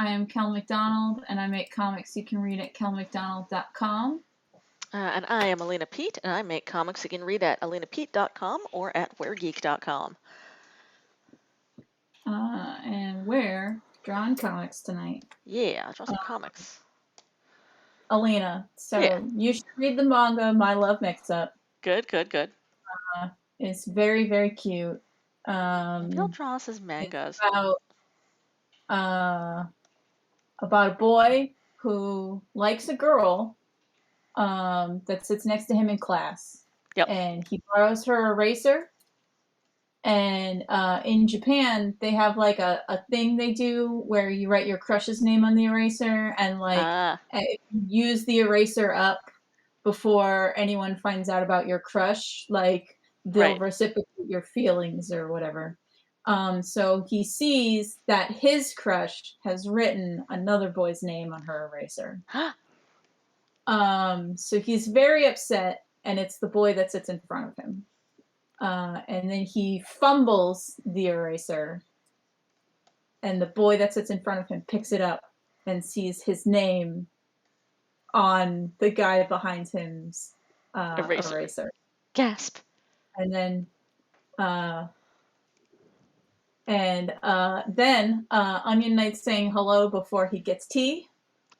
I am Kel McDonald, and I make comics you can read at kelmcdonald.com. And I am Alina Pete, and I make comics you can read at alinapete.com or at wheregeek.com. And we're drawing comics tonight. Yeah, draw some comics. Alina, so Yeah. you should read the manga My Love Mix-Up. Good. It's very, very cute. Maybe I'll draw us as mangas. About a boy who likes a girl that sits next to him in class. Yep. And he borrows her eraser. And in Japan, they have like a thing they do where you write your crush's name on the eraser and use the eraser up before anyone finds out about your crush. Like they'll reciprocate your feelings or whatever. So he sees that his crush has written another boy's name on her eraser. So he's very upset, and it's the boy that sits in front of him. And then he fumbles the eraser, and the boy that sits in front of him picks it up and sees his name on the guy behind him's eraser. Gasp. And then Onion Knight's saying hello before he gets tea.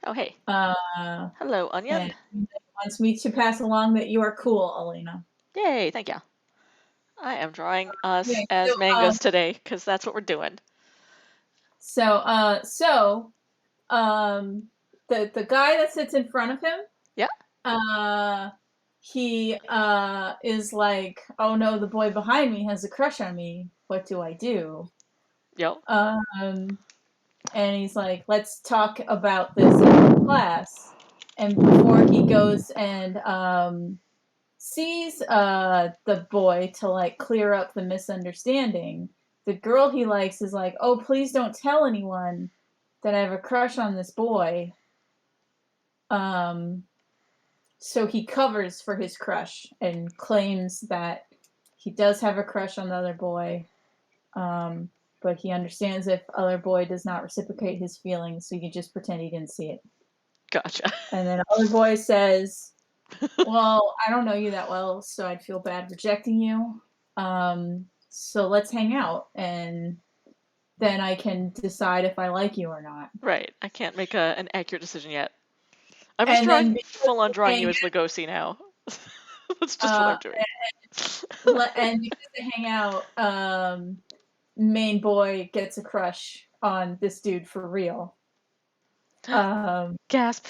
Oh, hey. Hello, Onion. And he wants me to pass along that you are cool, Alina. Yay, thank you. I am drawing us as mangas today, because that's what we're doing. So the guy that sits in front of him, he is like, oh no, the boy behind me has a crush on me. What do I do? Yep. And he's like, let's talk about this in class. And before he goes and sees the boy to like clear up the misunderstanding, the girl he likes is like, oh, please don't tell anyone that I have a crush on this boy. So he covers for his crush and claims that he does have a crush on the other boy, but he understands if other boy does not reciprocate his feelings, so you can just pretend he didn't see it. Gotcha. And then other boy says, well, I don't know you that well, so I'd feel bad rejecting you. So let's hang out, and then I can decide if I like you or not. Right. I can't make an accurate decision yet. I'm just full-on drawing you as Lugosi now. That's just what I'm doing. And because they hang out, main boy gets a crush on this dude for real. Gasp.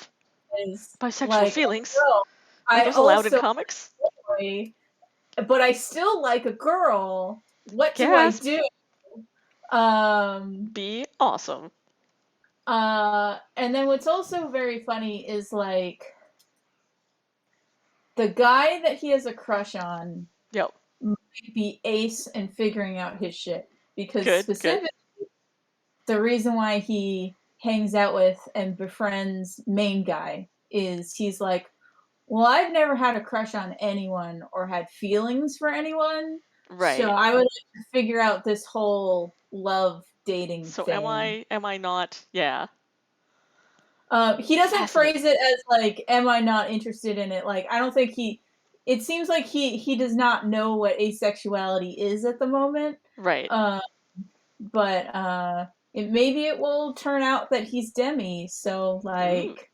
Bisexual feelings. Are those allowed in comics? Boy, but I still like a girl. What Gasp. do I do? Be awesome. And then what's also very funny is like the guy that he has a crush on might be ace in figuring out his shit, because specifically the reason why he hangs out with and befriends main guy is he's like, well, I've never had a crush on anyone or had feelings for anyone. Right. So I would like to figure out this whole love dating thing. So am I not? Yeah. He doesn't phrase it as like, am I not interested in it? Like, I don't think it seems like he does not know what asexuality is at the moment. Right. But maybe it will turn out that he's demi, so like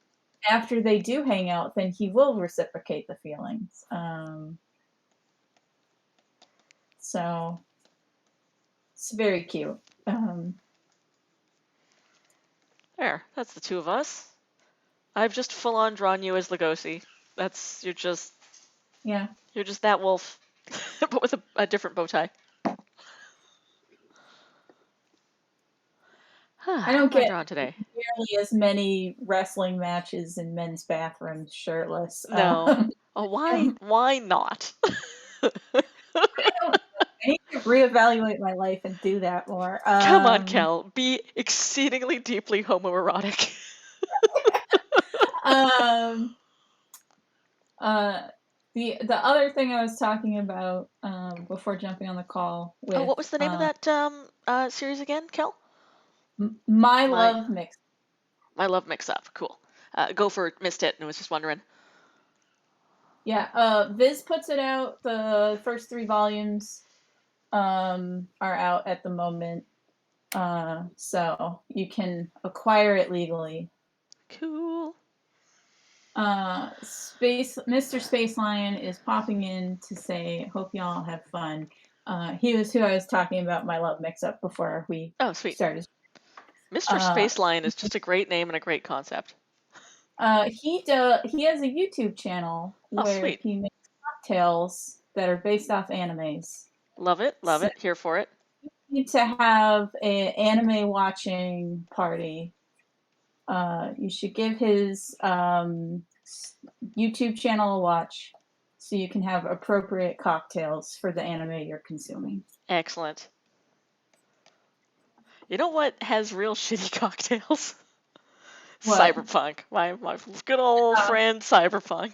after they do hang out, then he will reciprocate the feelings. So it's very cute. There, that's the two of us. I've just full-on drawn you as Lugosi. You're just that wolf, but with a different bow tie. I don't get nearly as many wrestling matches in men's bathrooms shirtless. No. Why not? I need to reevaluate my life and do that more. Come on, Kel. Be exceedingly deeply homoerotic. The other thing I was talking about before jumping on the call with... what was the name of that series again, Kel? My Love Mix. I love mix-up. Cool. Gopher missed it and was just wondering. Yeah, Viz puts it out. The first 3 volumes are out at the moment. So you can acquire it legally. Cool. Mr. Space Lion is popping in to say, hope y'all have fun. He was who I was talking about my love mix-up before we started. Mr. Space Lion is just a great name and a great concept. He has a YouTube channel where he makes cocktails that are based off animes. Love it, love it. Here for it. You need to have an anime watching party. You should give his YouTube channel a watch so you can have appropriate cocktails for the anime you're consuming. Excellent. You know what has real shitty cocktails? What? Cyberpunk. My good old friend Cyberpunk.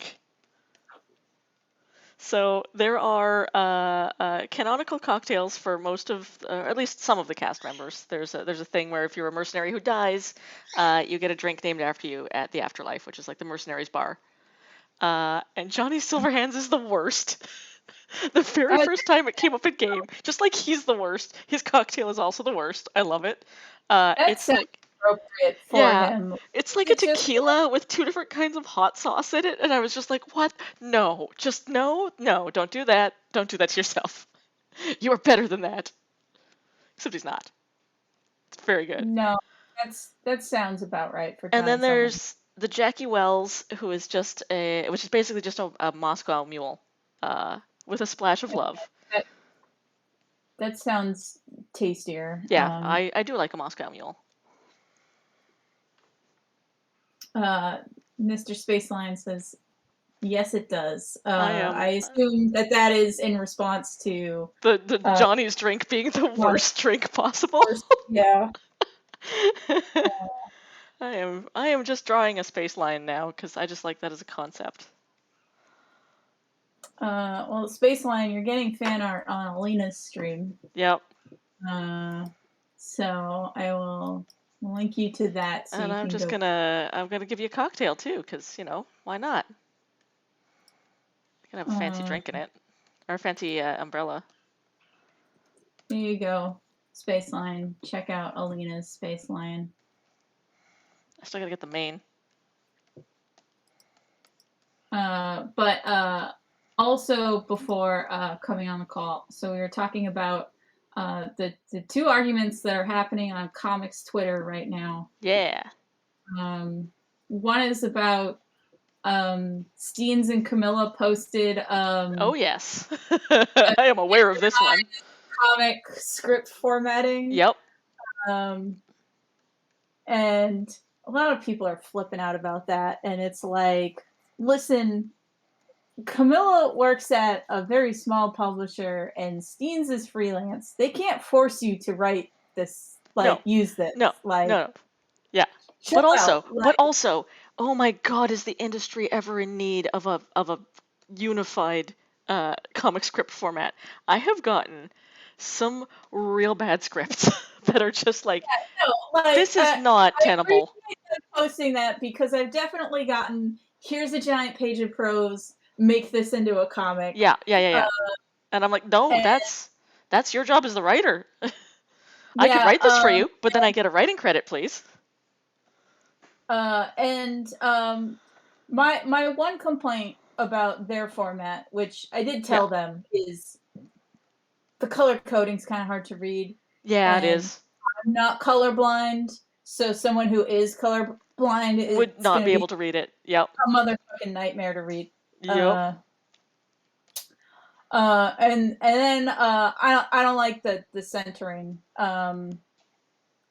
So there are canonical cocktails for most of, or at least some of the cast members. There's a thing where if you're a mercenary who dies, you get a drink named after you at the afterlife, which is like the mercenaries bar. And Johnny Silverhands is the worst. The very first time it came up in game, just like he's the worst, his cocktail is also the worst. I love it. It's like appropriate for him. It's like a tequila with 2 different kinds of hot sauce in it, and I was just like, what? No, just no, don't do that. Don't do that to yourself. You are better than that. Except he's not. It's very good. No, that sounds about right for. And then there's the Jackie Wells, who is just which is basically just a Moscow mule, with a splash of love. That sounds tastier. Yeah, I do like a Moscow mule. Mr. Space Lion says, yes, it does. I assume that is in response to the Johnny's drink being the worst drink possible. Yeah. I am just drawing a space line now because I just like that as a concept. Well, Space Lion, you're getting fan art on Alina's stream. Yep. So I will link you to that. So and I'm gonna give you a cocktail too, because why not? You can have a fancy drink in it, or a fancy umbrella. There you go, Space Lion. Check out Alina's Space Lion. I still gotta get the main. But also before coming on the call, so we were talking about the 2 arguments that are happening on comics Twitter right now. Yeah. One is about Steens and Camilla posted. Oh yes, I am aware of this one. Comic script formatting. Yep. And a lot of people are flipping out about that, and it's like, listen, Camilla works at a very small publisher, and Steens is freelance. They can't force you to write this, use this. No. Yeah. But also, oh my God, is the industry ever in need of a unified comic script format? I have gotten some real bad scripts that are just like, this is not tenable. I posting that because I've definitely gotten, here's a giant page of prose, make this into a comic. Yeah. And I'm like, no, that's your job as the writer. I could write this for you, but then I get a writing credit, please. My one complaint about their format, which I did tell them, is the color coding's kind of hard to read. Yeah, it is. I'm not colorblind, so someone who is colorblind would not be able to read it. Yep. A motherfucking nightmare to read. Yep. And then I don't like the centering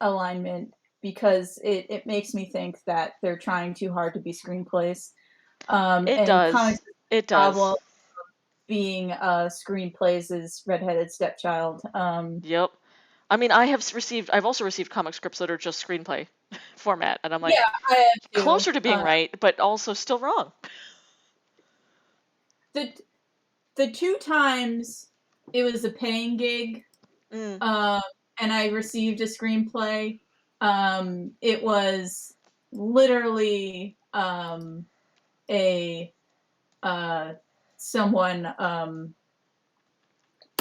alignment, because it makes me think that they're trying too hard to be screenplays. It does. It does. Being screenplays is Redheaded Stepchild. Yep. I mean, I've also received comic scripts that are just screenplay format, and I'm like, closer to being right, but also still wrong. The 2 times it was a paying gig, and I received a screenplay, it was literally someone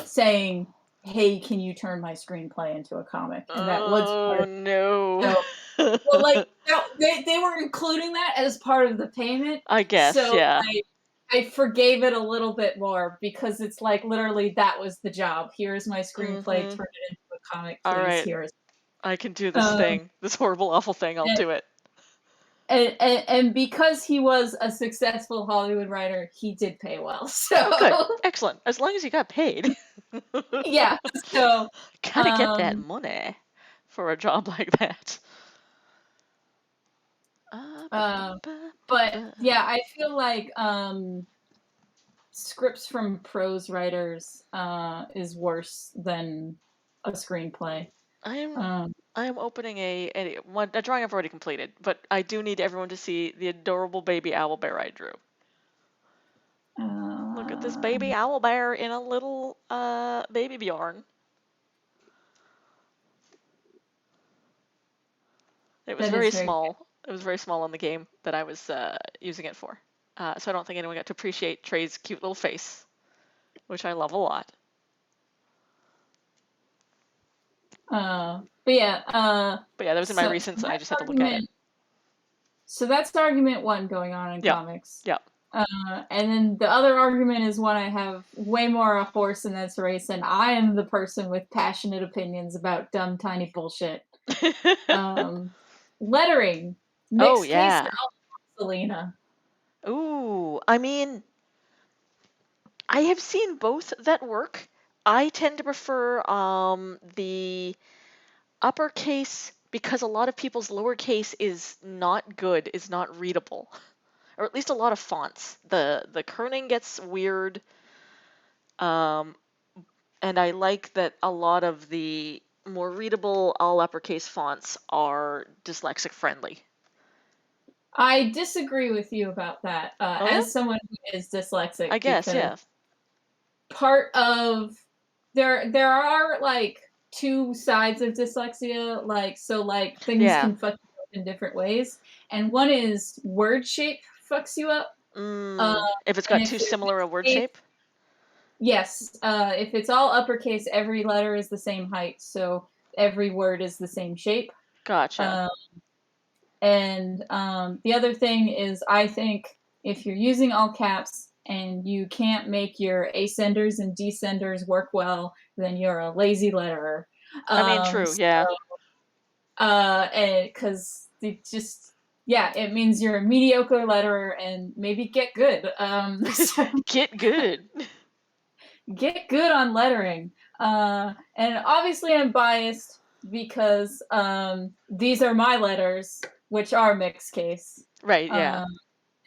saying, "Hey, can you turn my screenplay into a comic?" And that was part Oh of it. no. So, well, like they were including that as part of the payment, I guess, so yeah. I forgave it a little bit more because it's like literally that was the job. Here's my screenplay, Mm-hmm. turn it into a comic, All please. right. Here's I can do this um, thing. This horrible, awful thing. I'll and, do it. and because he was a successful Hollywood writer, he did pay well. Oh, good. So Excellent. As long as you got paid. yeah, so Gotta get that um, money for a job like that. uh, but yeah, I feel like scripts from prose writers is worse than a screenplay. I am opening a drawing I've already completed, but I do need everyone to see the adorable baby owl bear I drew. Look at this baby owl bear in a little baby Bjorn. It was that very is very small. It was very small in the game that I was using it for. So I don't think anyone got to appreciate Trey's cute little face, which I love a lot. but yeah, that was in my recents, and I just had to look at it. So that's argument one going on in Yep. comics. Yep. And then the other argument is one I have way more a horse in this race, and I am the person with passionate opinions about dumb, tiny bullshit. Lettering. Mixed case or Selena? Ooh, I mean, I have seen both that work. I tend to prefer the uppercase because a lot of people's lowercase is not good, is not readable, or at least a lot of fonts. The kerning gets weird, and I like that a lot of the more readable all uppercase fonts are dyslexic friendly. I disagree with you about that. Oh yeah? As someone who is dyslexic, I guess, yeah. Part of there are like two sides of dyslexia, like things can fuck you up in different ways, and one is word shape fucks you up. If it's got too similar a word shape? Yes. If it's all uppercase, every letter is the same height, so every word is the same shape. Gotcha. And the other thing is, I think if you're using all caps and you can't make your ascenders and descenders work well, then you're a lazy letterer. I mean, true, yeah. And because it just, yeah, it means you're a mediocre letterer, and maybe get good. Get good. Get good on lettering. And obviously I'm biased because these are my letters, which are mixed case. Right, yeah.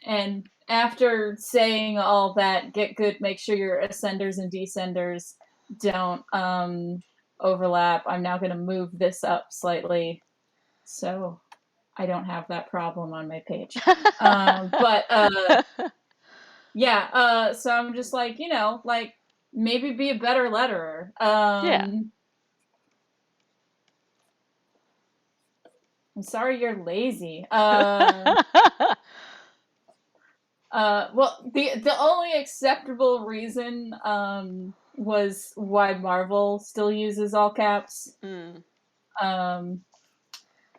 And after saying all that, get good, make sure your ascenders and descenders don't overlap. I'm now going to move this up slightly so I don't have that problem on my page. Yeah, so I'm just like, like maybe be a better letterer. Yeah. I'm sorry you're lazy. Well, the only acceptable reason was why Marvel still uses all caps. And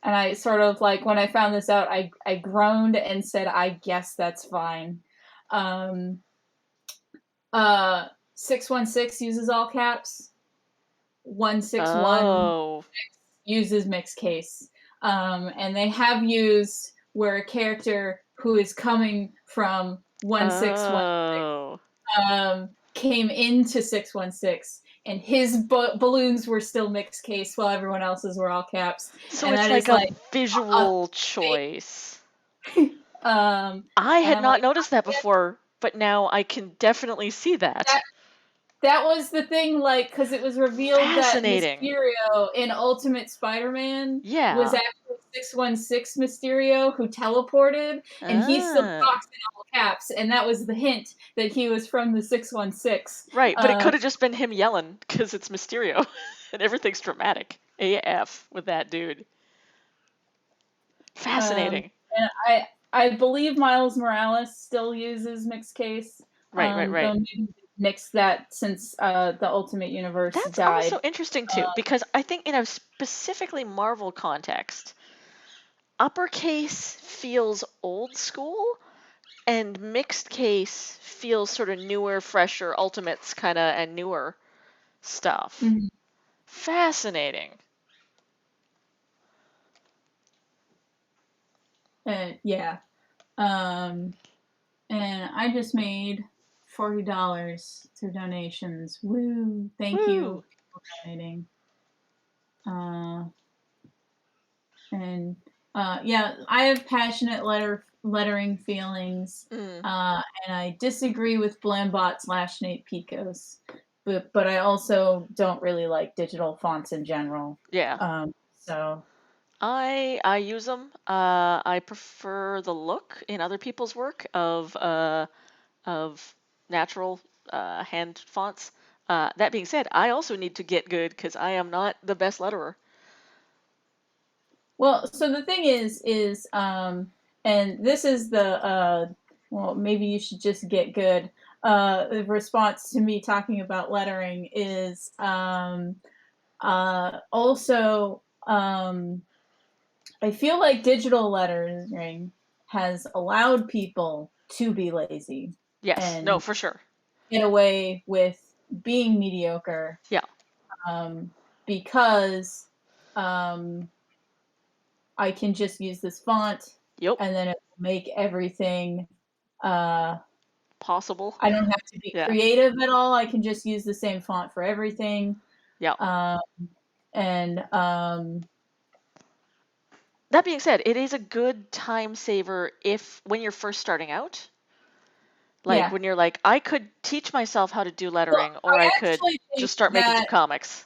I sort of like, when I found this out, I groaned and said, I guess that's fine. 616 uses all caps. 161 uses mixed case. And they have used where a character who is coming from 1616 came into 616, and his balloons were still mixed case while everyone else's were all caps. So and it's like a visual choice. I had not noticed that before, but now I can definitely see that. That was the thing, like, because it was revealed that Mysterio in Ultimate Spider-Man was actually 616 Mysterio who teleported, and he still talks in all caps, and that was the hint that he was from the 616. Right, but it could have just been him yelling, because it's Mysterio, and everything's dramatic. AF with that dude. Fascinating. And I believe Miles Morales still uses mixed case, Right. though maybe nixed that since the Ultimate Universe That's also died. interesting too, because I think in a specifically Marvel context, uppercase feels old school and mixed case feels sort of newer, fresher, Ultimates kind of and newer stuff. Mhm. Fascinating. Yeah. Um, and I just made $40 through donations. Woo! Thank Woo! you for donating. Uh, and yeah, I have passionate lettering feelings, Mm, and I disagree with Blambot/Nate Picos, but I also don't really like digital fonts in general. yeah. So I use them. I prefer the look in other people's work of natural hand fonts. That being said, I also need to get good because I am not the best letterer. well, so the thing is, and this is the well, maybe you should just get good. The response to me talking about lettering is also I feel like digital lettering has allowed people to be lazy Yes, no, and for sure. get away with being mediocre, Yeah. um, because um, I can just use this font Yep. and then it will make everything. Uh, Possible. I don't have to be Yeah. creative at all. I can just use the same font for everything. Yeah. Um, and That being said, it is a good time saver if when you're first starting out. Like yeah. when you're like, I could teach myself how to do Well, lettering, or I I could actually think just start making some that comics.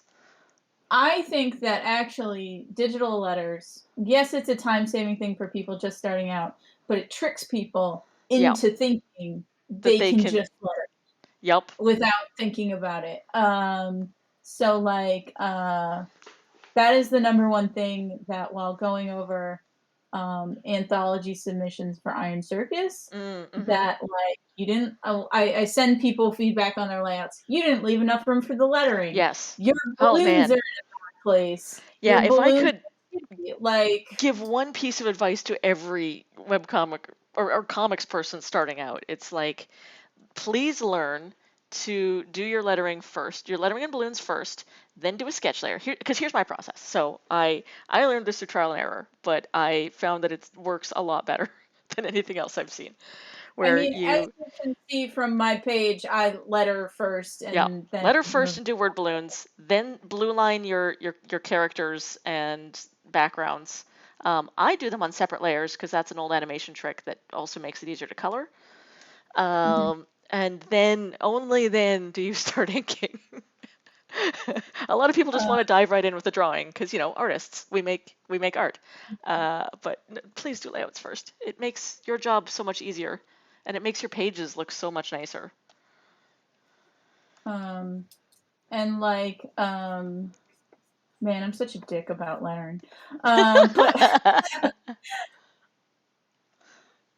actually digital letters, yes, it's a time-saving thing for people just starting out, but it tricks people Yeah. into thinking That they they can can. just letter Yep. without thinking about it. So like that is the number one thing that while going over anthology submissions for Iron Circus, Mm-hmm. that like you didn't. I send people feedback on their layouts. You didn't leave enough room for the lettering. Yes. Your Oh balloons are man. in a bad place. Yeah. Your If I balloons could like give one piece of advice to every webcomic or comics person starting out, it's like, please learn to do your lettering first, your lettering and balloons first, then do a sketch layer. Because here's my process. So I learned this through trial and error, but I found that it works a lot better than anything else I've seen. I Where mean, as you, you can see from my page, I letter first yeah, and then letter first move. and do word balloons, then blue line your characters and backgrounds. I do them on separate layers because that's an old animation trick that also makes it easier to color. Mhm. And then only then do you start inking. A lot of people just Uh, want to dive right in with the drawing because artists we make art. But please do layouts first. It makes your job so much easier, and it makes your pages look so much nicer. um, and like, man, I'm such a dick about lettering. But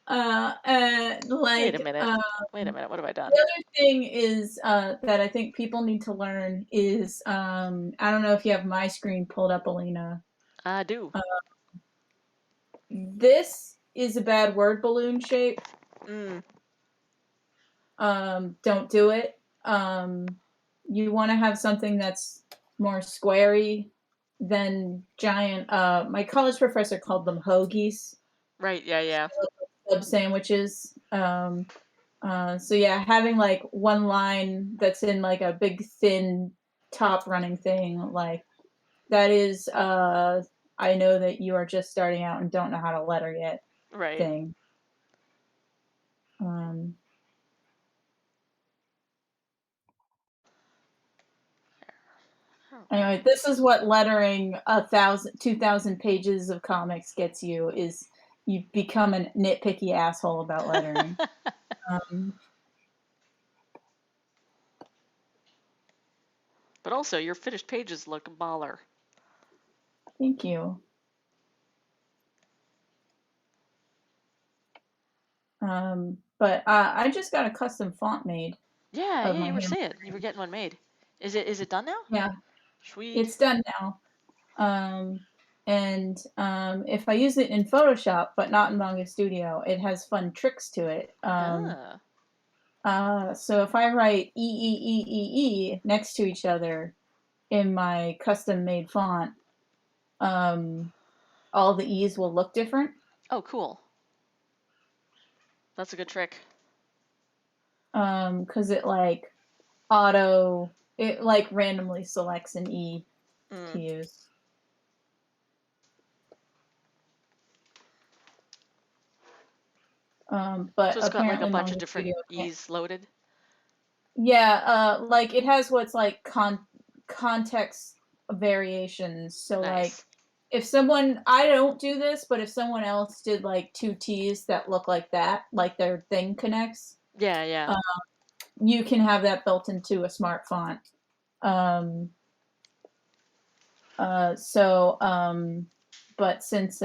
Wait a like, minute. Wait a minute. What have I the done? other thing is that I think people need to learn is I don't know if you have my screen pulled up, Alina. I do. Uh, this is a bad word balloon shape. Mm, Don't do it. You want to have something that's more squarey than giant. My college professor called them hoagies, right. Yeah. Yeah. sub sandwiches. So yeah, having like one line that's in like a big thin top running thing, like that is I know that you are just starting out and don't know how to letter yet Right. thing. Um, Okay. Anyway, this is what lettering 2,000 pages of comics gets you is you become a nitpicky asshole about lettering. Um, But also, your finished pages look baller. Thank you. But I just got a custom font made Yeah, of yeah, my you were hand. saying you were getting one made. Is it done now? Yeah, Sweet. it's done now. And if I use it in Photoshop, but not in Manga Studio, it has fun tricks to it. Ah, So if I write E next to each other in my custom made font, um, all the E's will look different. oh, cool. That's a good trick. Because it like randomly selects an E to Mm. use. But So it's got like a apparently bunch of Manga different Studio can't. E's loaded. Yeah, like it has what's like context variations. So like Nice. if someone I don't do this, but if someone else did like two T's that look like that, like their thing connects, Yeah, yeah. uh, you can have that built into a smart font. Um, so but since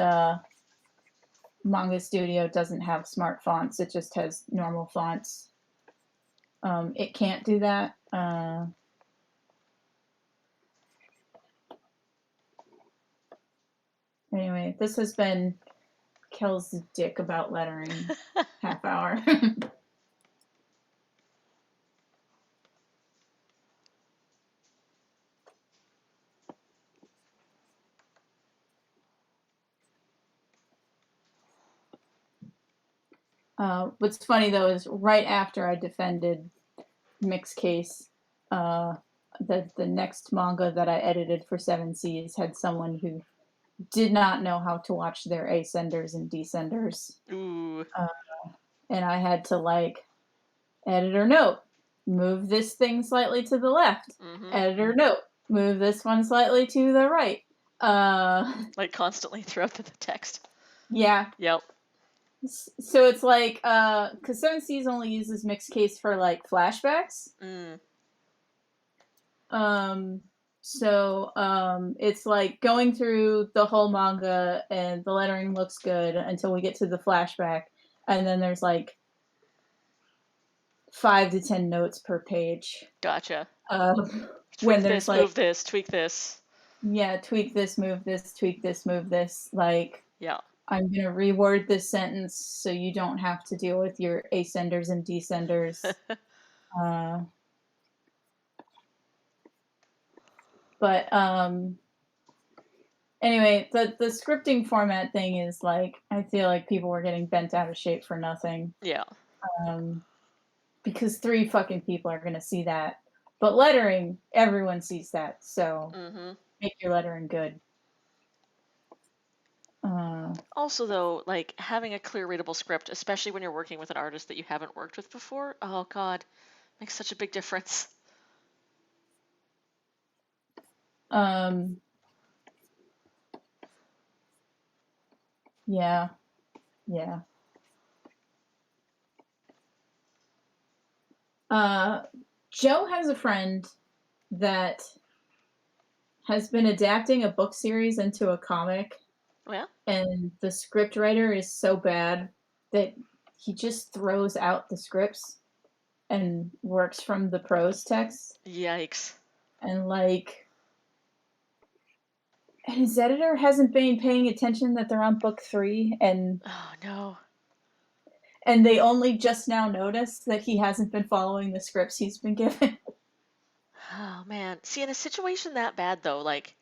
Manga Studio doesn't have smart fonts, it just has normal fonts. It can't do that. Anyway, this has been Kel's dick about lettering half hour. What's funny though is right after I defended Mixed Case, the next manga that I edited for Seven Seas had someone who did not know how to watch their ascenders and descenders, Ooh. and I had to like editor note, move this thing slightly to the left. Mm-hmm. Editor note, move this one slightly to the right. Like constantly throughout the text. Yeah. Yep. So it's like, because Seven Seas only uses Mixed Case for like flashbacks. Mm. Um, it's like going through the whole manga and the lettering looks good until we get to the flashback, and then there's like 5 to 10 notes per page. Gotcha. When Tweak there's this, like, move this, tweak this. yeah, tweak this, move this, tweak this, move this. Like, Yeah. I'm gonna reword this sentence so you don't have to deal with your ascenders and descenders. Uh, but anyway, the scripting format thing is like I feel like people were getting bent out of shape for nothing. Yeah. Um, because 3 fucking people are gonna see that. But lettering, everyone sees that, so Mm-hmm. make your lettering good. Also, though, like having a clear, readable script, especially when you're working with an artist that you haven't worked with before, oh God, makes such a big difference. Um, yeah, yeah. Uh, Joe has a friend that has been adapting a book series into a comic, Oh, yeah? and the script writer is so bad that he just throws out the scripts and works from the prose text. Yikes. And like, and his editor hasn't been paying attention that they're on book 3, Oh, no. and they only just now noticed that he hasn't been following the scripts he's been given. Oh, man. See, in a situation that bad, though, like,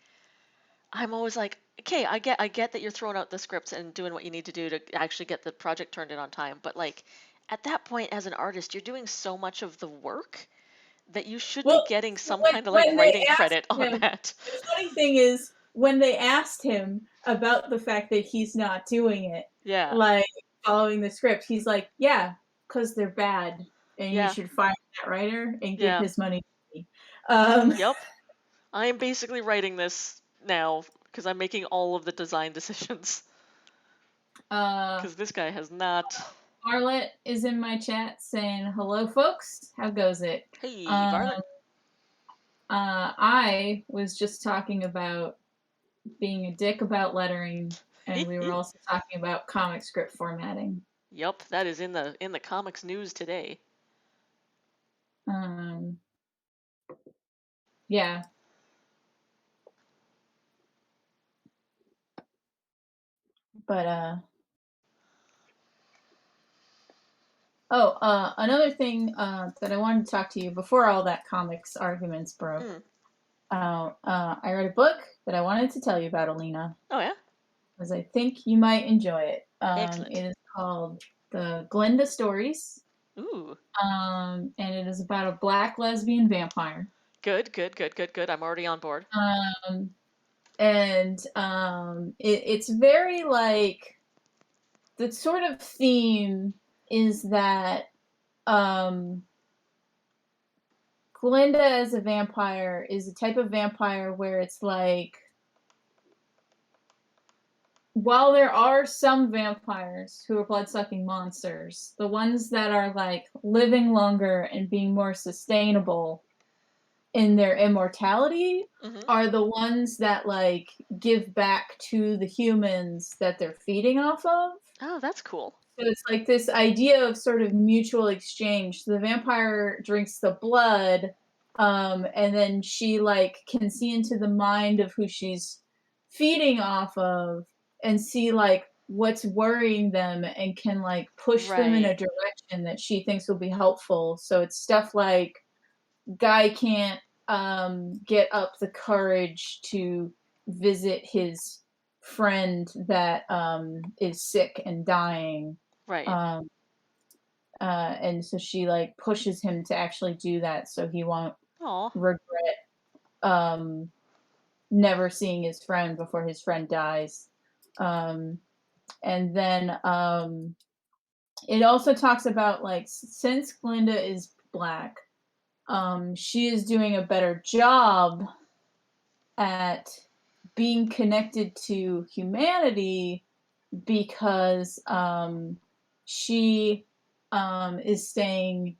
I'm always like, okay, I get that you're throwing out the scripts and doing what you need to do to actually get the project turned in on time, but like at that point as an artist, you're doing so much of the work that you should be Well, getting some when kind of like when they writing asked credit on him, that. the funny thing is when they asked him about the fact that he's not doing it, Yeah. like following the script, he's like, "Yeah, because they're bad, and you Yeah. should fire that writer and give Yeah. his money to me." Um, Yep. I am basically writing this now because I'm making all of the design decisions uh, because this guy has not. Marlet is in my chat saying, "Hello, folks. How goes it?" Hey, Um, Varlet. I was just talking about being a dick about lettering, and we were also talking about comic script formatting. Yup, that is in the comics news today. Um, yeah. But another thing that I wanted to talk to you before all that comics arguments broke. Mm. I read a book that I wanted to tell you about, Alina, Oh yeah? because I think you might enjoy it. Excellent. It is called The Glenda Stories, Ooh. and it is about a black lesbian vampire. Good, good, good, good, good. I'm already on board. Um, and it's very like the sort of theme is that um, Glinda as a vampire is a type of vampire where it's like, while there are some vampires who are blood-sucking monsters, the ones that are like living longer and being more sustainable in their immortality Mm-hmm. are the ones that like give back to the humans that they're feeding off of. Oh, that's cool. So it's like this idea of sort of mutual exchange. So the vampire drinks the blood, and then she like can see into the mind of who she's feeding off of and see like what's worrying them and can like push them in a Right. direction that she thinks will be helpful. So it's stuff like Guy can't get up the courage to visit his friend that is sick and dying. Right. Um, and so she like pushes him to actually do that so he won't Aw. regret um, never seeing his friend before his friend dies. Um, and then it also talks about like since Glinda is black, she is doing a better job at being connected to humanity because she is staying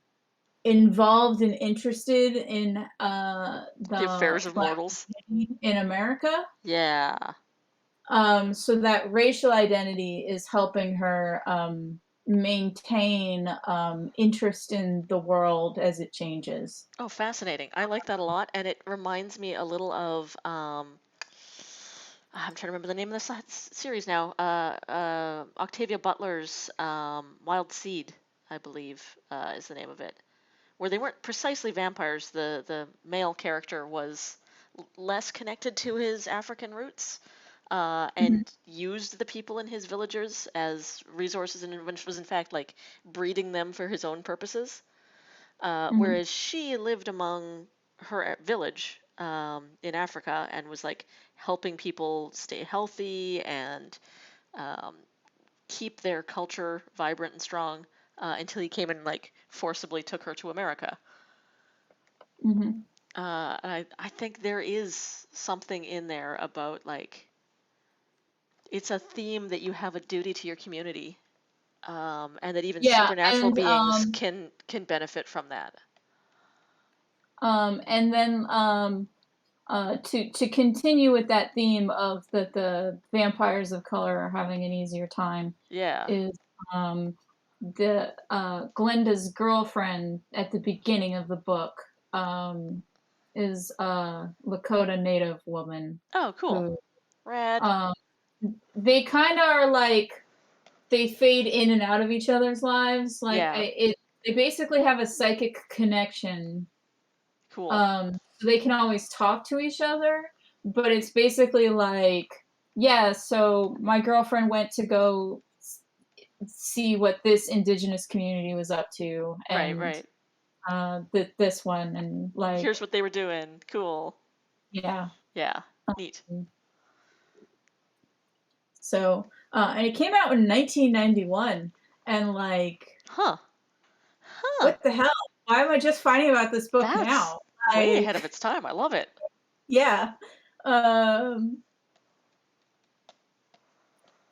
involved and interested in The the affairs of black mortals. community in America. Yeah. So that racial identity is helping her maintain interest in the world as it changes. Oh, fascinating. I like that a lot, and it reminds me a little of I'm trying to remember the name of the series now. Octavia Butler's Wild Seed, I believe, is the name of it. Where they weren't precisely vampires. The male character was less connected to his African roots, Mhm, and used the people in his villagers as resources, and was in fact like breeding them for his own purposes. mhm, Whereas she lived among her village in Africa and was like helping people stay healthy and um, keep their culture vibrant and strong until he came and like forcibly took her to America. mhm. I think there is something in there about like it's a theme that you have a duty to your community, and that even Yeah, supernatural beings can benefit from that. and then to continue with that theme of that the vampires of color are having an easier time Yeah. is um, the Glenda's girlfriend at the beginning of the book is a Lakota Native woman Oh, cool. who Rad. um, they kind of are like they fade in and out of each other's lives. Like Yeah. they basically have a psychic connection, Cool. so they can always talk to each other. But it's basically like, yeah. So my girlfriend went to go see what this indigenous community was up to, Right, and right. this one, and like, Here's what they were doing. Cool. yeah. Yeah. Neat. So, and it came out in 1991, and like, Huh. Huh. what the hell? Why am I just finding about this book That's now? way ahead Like, of its time. I love it. yeah. Um,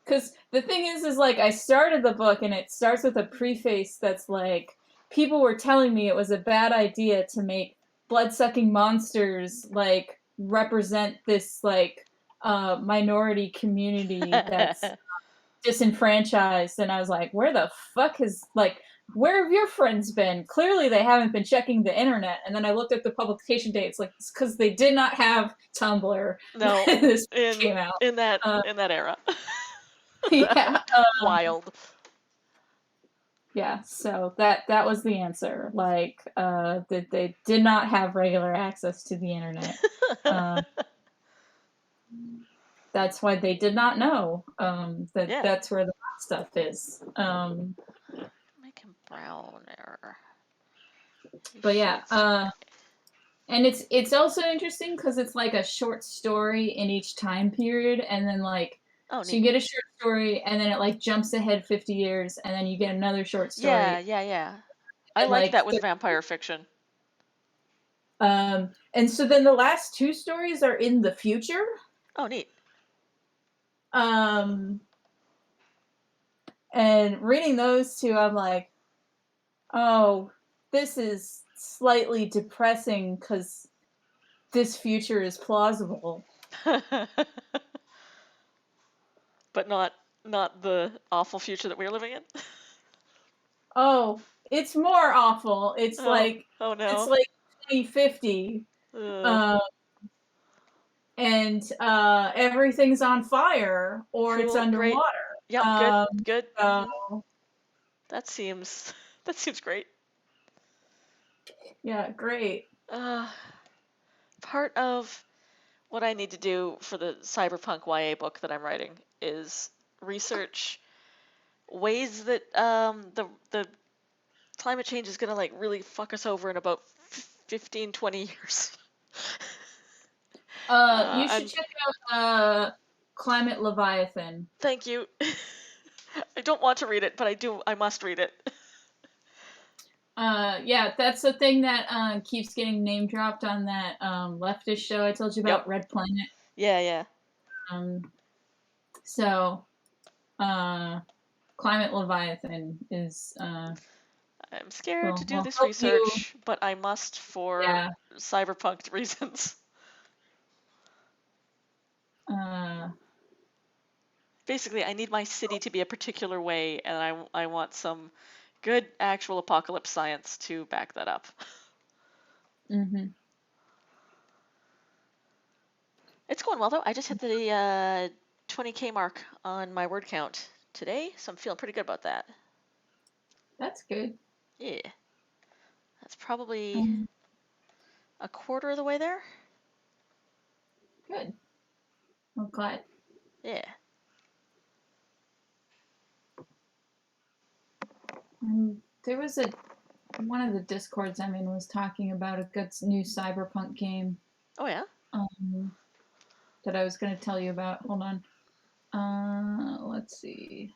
because the thing is like, I started the book, and it starts with a preface that's like, people were telling me it was a bad idea to make blood-sucking monsters like represent this like minority community that's disenfranchised, and I was like, where the fuck where have your friends been? Clearly they haven't been checking the internet. And then I looked at the publication dates, like it's because they did not have Tumblr No, when this in came out. in that in that era. Yeah. Wild. Yeah, so that was the answer. Like, that they did not have regular access to the internet. That's why they did not know that Yeah. that's where the hot stuff is. Make him browner. But yeah, and it's also interesting because it's like a short story in each time period, and then like Oh, so you neat. get a short story, and then it like jumps ahead 50 years, and then you get another short Yeah, story, yeah. I and like like that with vampire fiction. and so then the last two stories are in the future. Oh, neat. Um, and reading those two, I'm like, oh, this is slightly depressing because this future is plausible. But not the awful future that we're living in. Oh, it's more awful. Oh It's no. like 2050. Ugh. Um, and everything's on fire or it's Cool, great. underwater. Yep, good, Um, good. so That seems that seems great. yeah, great. Part of what I need to do for the cyberpunk YA book that I'm writing is research ways that the climate change is gonna like really fuck us over in about 15, 20 years. You should And check out Climate Leviathan. thank you. I don't want to read it, but I must read it. Yeah, that's the thing that keeps getting name dropped on that leftist show I told you about, Yep. Red Planet. Yeah. So Climate Leviathan is I'm scared to do will this help you. research, but I must for Yeah. cyberpunk reasons. Basically, I need my city to be a particular way, and I want some good actual apocalypse science to back that up. Mm-hmm. It's going well though. I just hit the 20K mark on my word count today, so I'm feeling pretty good about that. That's good. Yeah. That's probably Um, a quarter of the way there. Good. I'm glad. Yeah. There was one of the discords I'm in was talking about a good new cyberpunk game. Oh yeah. That I was going to tell you about. Hold on. Let's see.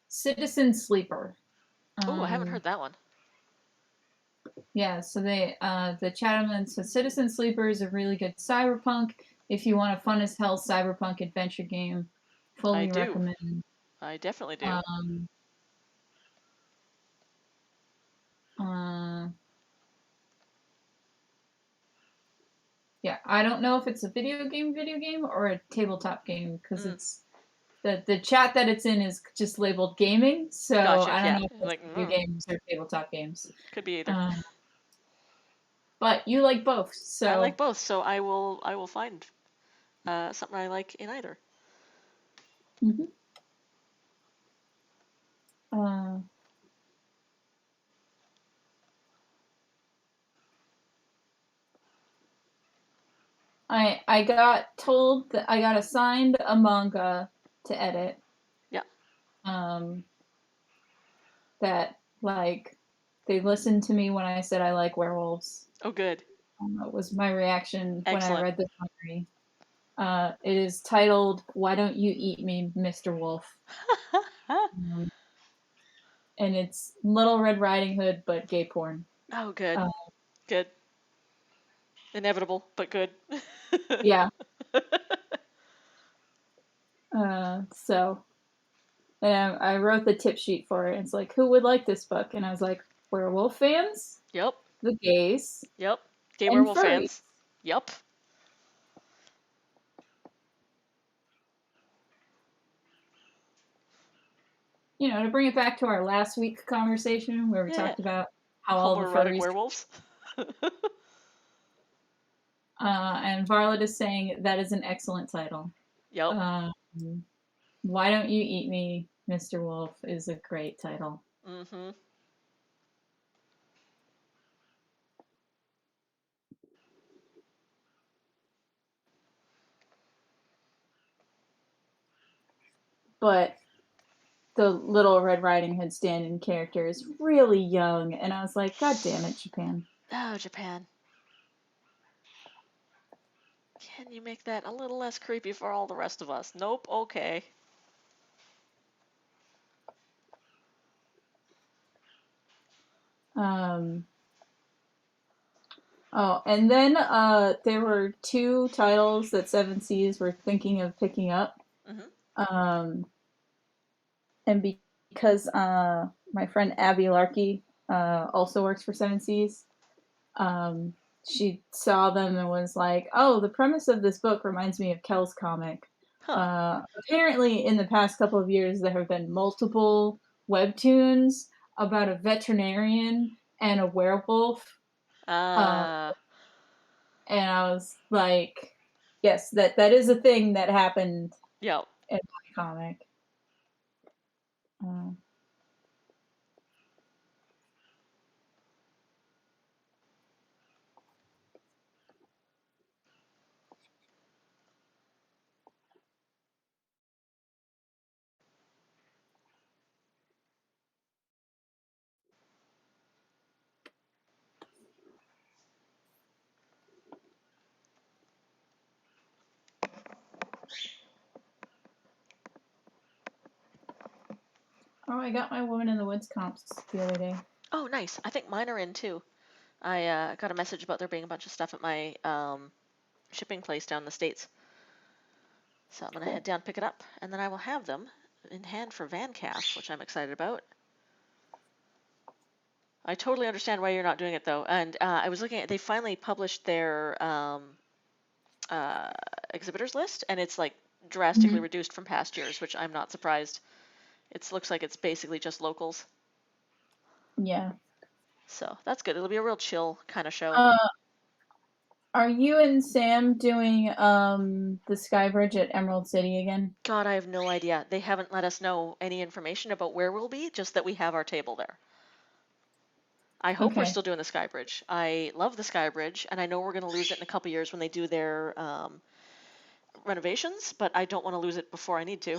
Citizen Sleeper. Oh, I haven't heard that one. Yeah, so the Chatterman says Citizen Sleeper is a really good cyberpunk. If you want a fun as hell cyberpunk adventure game, I fully do. recommend. I definitely do. Yeah, I don't know if it's a video game or a tabletop game because it's the chat that it's in is just labeled gaming, so Gotcha. I don't Yeah. know if it's Like video games or tabletop games. could be either. But you like both, so I like both, so I will find something I like in either. Mm-hmm. I got told that I got assigned a manga to edit. Yeah. That like they listened to me when I said I like werewolves. Oh, good. That was my reaction when I Excellent. read the summary. It is titled "Why Don't You Eat Me, Mr. Wolf?" And it's Little Red Riding Hood, but gay porn. Oh, good. Good. Inevitable, but good. Yeah. So, and I wrote the tip sheet for it. It's like, who would like this book? And I was like, werewolf fans, Yep. the gays, Yep. Gay and werewolf furries. fans. Yep. to bring it back to our last week conversation where we Yeah. talked about how all the Homoerotic furries. werewolves. And Varlet is saying that is an excellent title. Yep. Why Don't You Eat Me, Mr. Wolf is a great title. Mm-hmm. But the Little Red Riding Hood stand-in character is really young, and I was like, God damn it, Japan. Oh, Japan. Can you make that a little less creepy for all the rest of us? Nope. Okay. Oh, and then there were two titles that Seven Seas were thinking of picking up. Mm-hmm. And because my friend Abby Larkey also works for Seven Seas, she saw them and was like, "Oh, the premise of this book reminds me of Kel's comic." Huh. Apparently, in the past couple of years, there have been multiple webtoons about a veterinarian and a werewolf, Uh, and I was like, "Yes, that is a thing that happened yep. in my comic." Oh, I got my Woman in the Woods comps the other day. Oh, nice. I think mine are in too. I got a message about there being a bunch of stuff at my shipping place down in the States. So I'm going to head down, pick it up, and then I will have them in hand for VanCAF, which I'm excited about. I totally understand why you're not doing it, though. And I was looking at, they finally published their exhibitors list, and it's like drastically reduced from past years, which I'm not surprised. It looks like it's basically just locals. Yeah. So that's good. It'll be a real chill kind of show. Are you and Sam doing the Sky Bridge at Emerald City again? God, I have no idea. They haven't let us know any information about where we'll be, just that we have our table there. I hope we're still doing the Sky Bridge. I love the Sky Bridge, and I know we're going to lose it in a couple years when they do their renovations, but I don't want to lose it before I need to.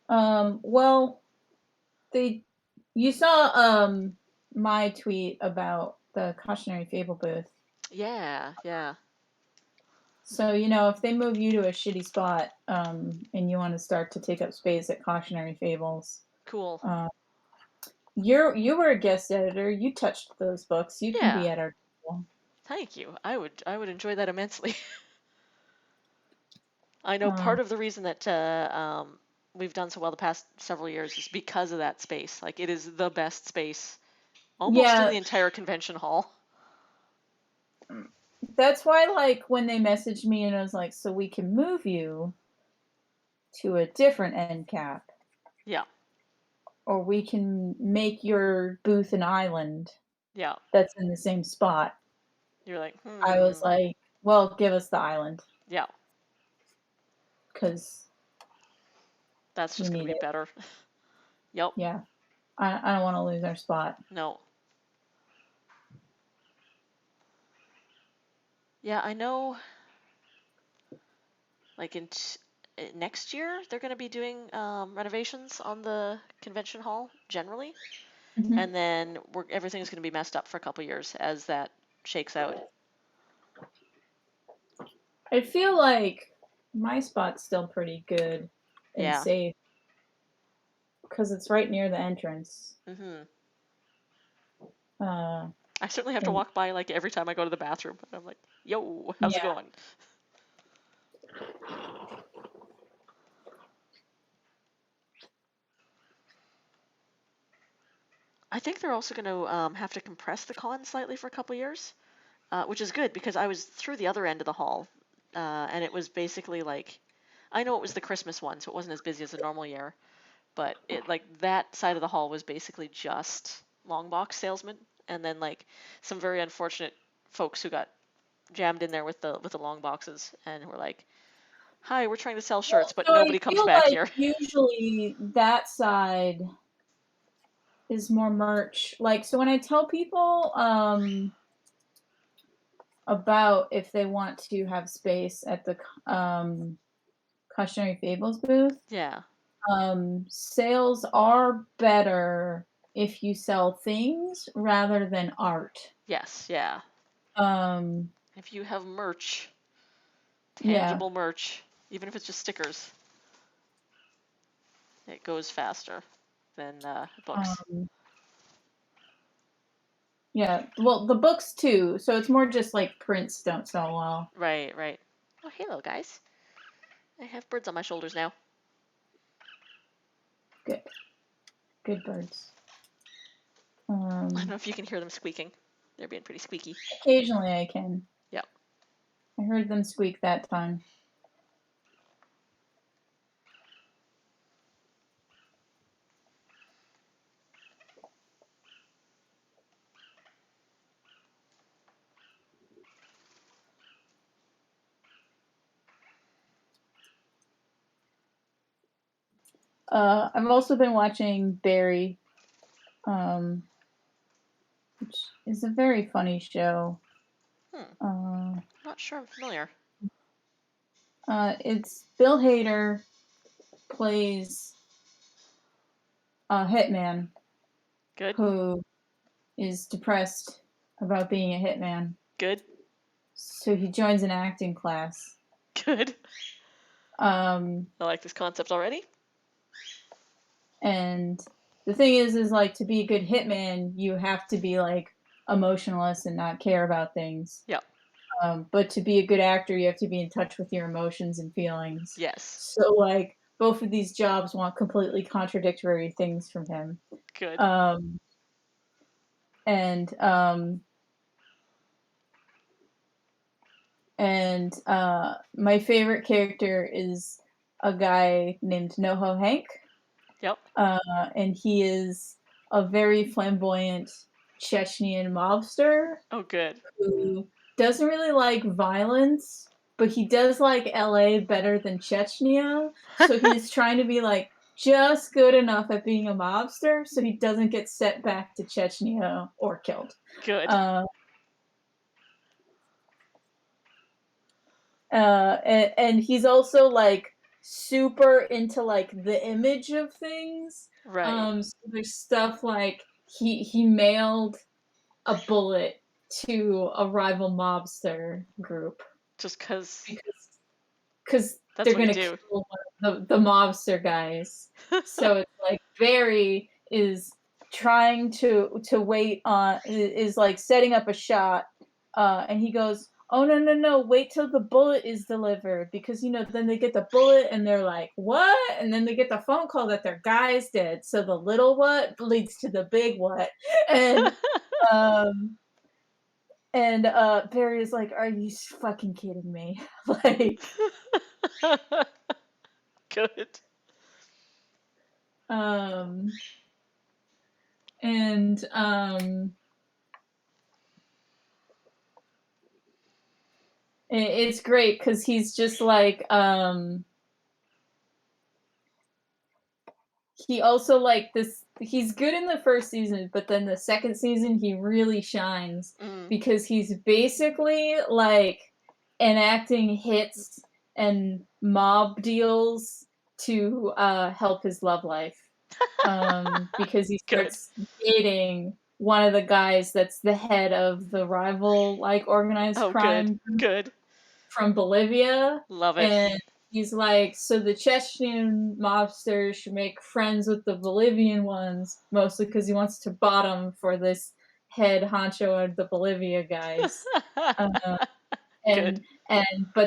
Well, you saw my tweet about the Cautionary Fable booth. Yeah, yeah. So, if they move you to a shitty spot and you want to start to take up space at Cautionary Fables. Cool. You were a guest editor. You touched those books. You can be Yeah. at our table. Thank you. I would enjoy that immensely. I know part of the reason that we've done so well the past several years is because of that space. Like, it is the best space almost in the entire convention hall. That's why, like, when they messaged me and I was like, so we can move you to a different end cap. Yeah. Or we can make your booth an island. Yeah. That's in the same spot. You're like, I was like, well, give us the island. Yeah. Because that's just going to be better. Yep. Yeah. I don't want to lose our spot. No. Yeah, I know. Like next year, they're going to be doing renovations on the convention hall generally, and then everything's going to be messed up for a couple years as that shakes out. I feel like my spot's still pretty good and safe because it's right near the entrance. I certainly have to walk by like every time I go to the bathroom. I'm like, yo, how's it going? I think they're also going to have to compress the con slightly for a couple years, which is good because I was through the other end of the hall, and it was basically like, I know it was the Christmas one, so it wasn't as busy as a normal year, but it like that side of the hall was basically just long box salesmen, and then like some very unfortunate folks who got jammed in there with the long boxes and were like, "Hi, we're trying to sell shirts, but So I nobody comes feel back like here." usually that side is more merch. Like, so when I tell people about if they want to have space at the Cautionary Fables booth, Yeah. sales are better if you sell things rather than art. Yes. Yeah. Um, If you have merch, yeah. tangible merch, even if it's just stickers, it goes faster than books. Yeah. Well, the books too. So it's more just like prints don't sell well. Right. Right. Oh, hey, little guys. I have birds on my shoulders now. Good. Good birds. I don't know if you can hear them squeaking. They're being pretty squeaky. Occasionally I can. Yep. I heard them squeak that time. I've also been watching Barry, which is a very funny show. Not sure I'm familiar. It's Bill Hader plays a hitman. Good. Who is depressed about being a hitman. Good. So he joins an acting class. Good. I like this concept already. And the thing is like to be a good hitman, you have to be like emotionless and not care about things. Yep. But to be a good actor, you have to be in touch with your emotions and feelings. Yes. So like both of these jobs want completely contradictory things from him. Good. And my favorite character is a guy named NoHo Hank. Yep. And he is a very flamboyant Chechnyan mobster. Oh, good. Who doesn't really like violence, but he does like LA better than Chechnya. So he's trying to be like just good enough at being a mobster so he doesn't get sent back to Chechnya or killed. Good. And he's also like super into like the image of things. Right. So there's stuff like he mailed a bullet to a rival mobster group just because they're gonna kill one of the mobster guys. So it's like Barry is trying to wait on is like setting up a shot, and he goes, "Oh no, wait till the bullet is delivered," because then they get the bullet and they're like, "What?" And then they get the phone call that their guy's dead. So the little what leads to the big what, and Barry is like, "Are you fucking kidding me?" Like, good. And it's great because he's just like he also like this he's good in the first season, but then the second season he really shines because he's basically like enacting hits and mob deals to help his love life. Because he starts dating one of the guys that's the head of the rival like organized crime good from Bolivia. Love it. And he's like, so the Chechen mobsters should make friends with the Bolivian ones, mostly because he wants to bottom for this head honcho of the Bolivia guys. But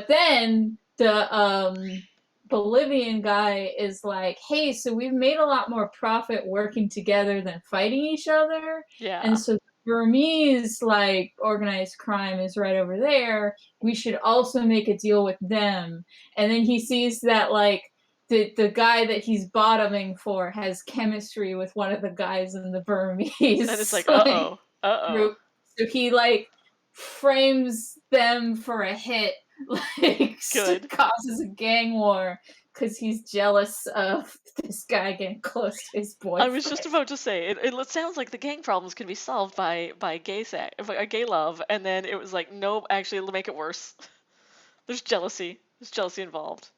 then the Bolivian guy is like, hey, so we've made a lot more profit working together than fighting each other. Yeah. And so Burmese like organized crime is right over there. We should also make a deal with them. And then he sees that like the guy that he's bottoming for has chemistry with one of the guys in the And it's Burmese like, like uh-oh, uh-oh. group. So he like frames them for a hit, like Good. causes a gang war because he's jealous of this guy getting close to his I was boyfriend. just about to say, it sounds like the gang problems can be solved by gay sex, by gay love, and then it was like, nope, actually, it'll make it worse. There's jealousy. There's jealousy involved.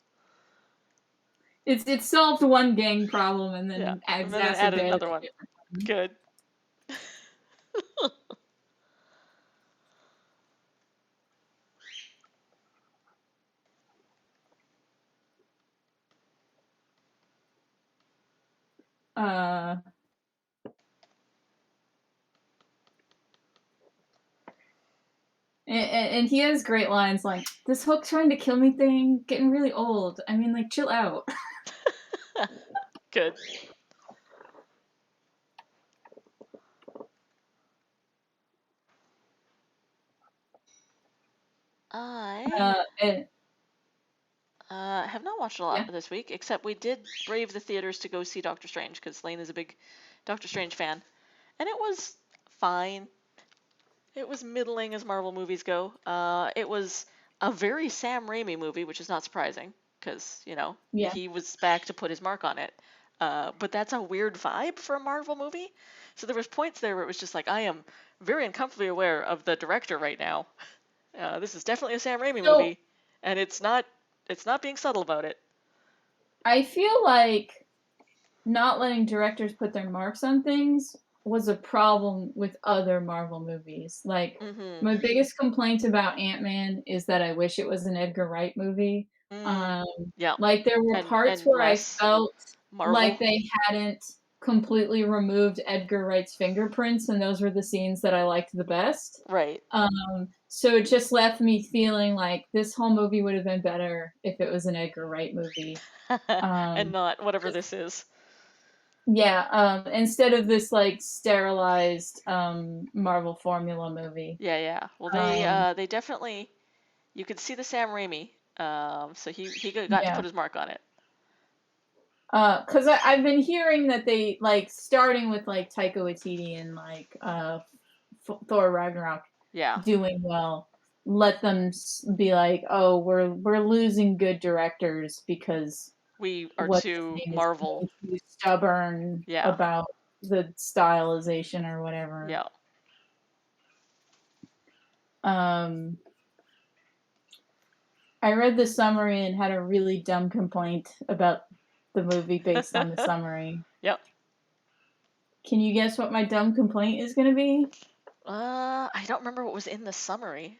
It solved one gang problem and Yeah. then And then added exacerbated another a one. different one. Good. Uh, and he has great lines like, "This Hook trying to kill me thing getting really old. I mean, like, chill out." Good. I And, have not watched a lot yeah, this week, except we did brave the theaters to go see Doctor Strange because Lane is a big Doctor Strange fan, and it was fine. It was middling as Marvel movies go. It was a very Sam Raimi movie, which is not surprising because, yeah. he was back to put his mark on it. But that's a weird vibe for a Marvel movie. So there was points there where it was just like, I am very uncomfortably aware of the director right now. This is definitely a Sam Raimi So movie, and it's not being subtle about it. I feel like not letting directors put their marks on things was a problem with other Marvel movies. Like, Mm-hmm. my biggest complaint about Ant-Man is that I wish it was an Edgar Wright movie. Mm, Um, yeah, like, there were parts and where I less felt like Marvel. they hadn't completely removed Edgar Wright's fingerprints, and those were the scenes that I liked the best. Right. So it just left me feeling like this whole movie would have been better if it was an Edgar Wright movie. And Um, not whatever this is. yeah, instead of this like sterilized Marvel formula movie. Yeah, yeah. Well, they Um, uh they definitely, you could see the Sam Raimi. So he got to yeah. put his mark on it. Because I've been hearing that they like starting with like Taika Waititi and like Thor Ragnarok Yeah, doing well. Let them be like, oh, we're losing good directors because we are what's his too name is Marvel. being too stubborn Yeah, about the stylization or whatever. yeah. Um, I read the summary and had a really dumb complaint about the movie based on the summary. Yep. Can you guess what my dumb complaint is going to be? I don't remember what was in the summary.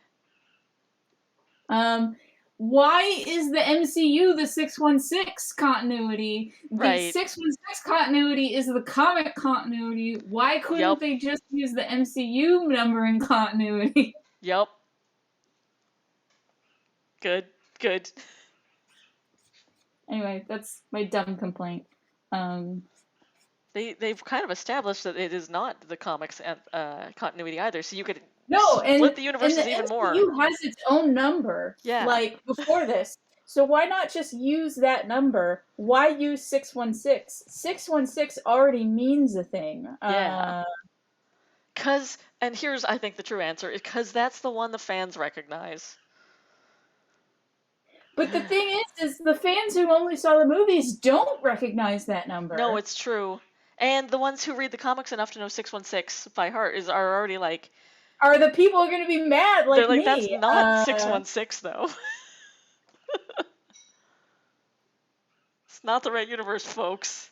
Um, why is the MCU the 616 continuity? The Right. 616 continuity is the comic continuity. Why couldn't Yep. they just use the MCU numbering continuity? Yep. Good. Good. Anyway, that's my dumb complaint. Um, They've kind of established that it is not the comics and continuity either, so you could No, split the and the universes even more. MCU has its own number, Yeah. like, before this. So why not just use that number? Why use 616? 616 already means a thing. Yeah. And here's, I think, the true answer, because that's the one the fans recognize. But the thing is the fans who only saw the movies don't recognize that No, number. it's true. And the ones who read the comics enough to know 616 by heart are already like, Are the people going to be mad they're like like, that's me? not 616 though. It's not the right universe, folks.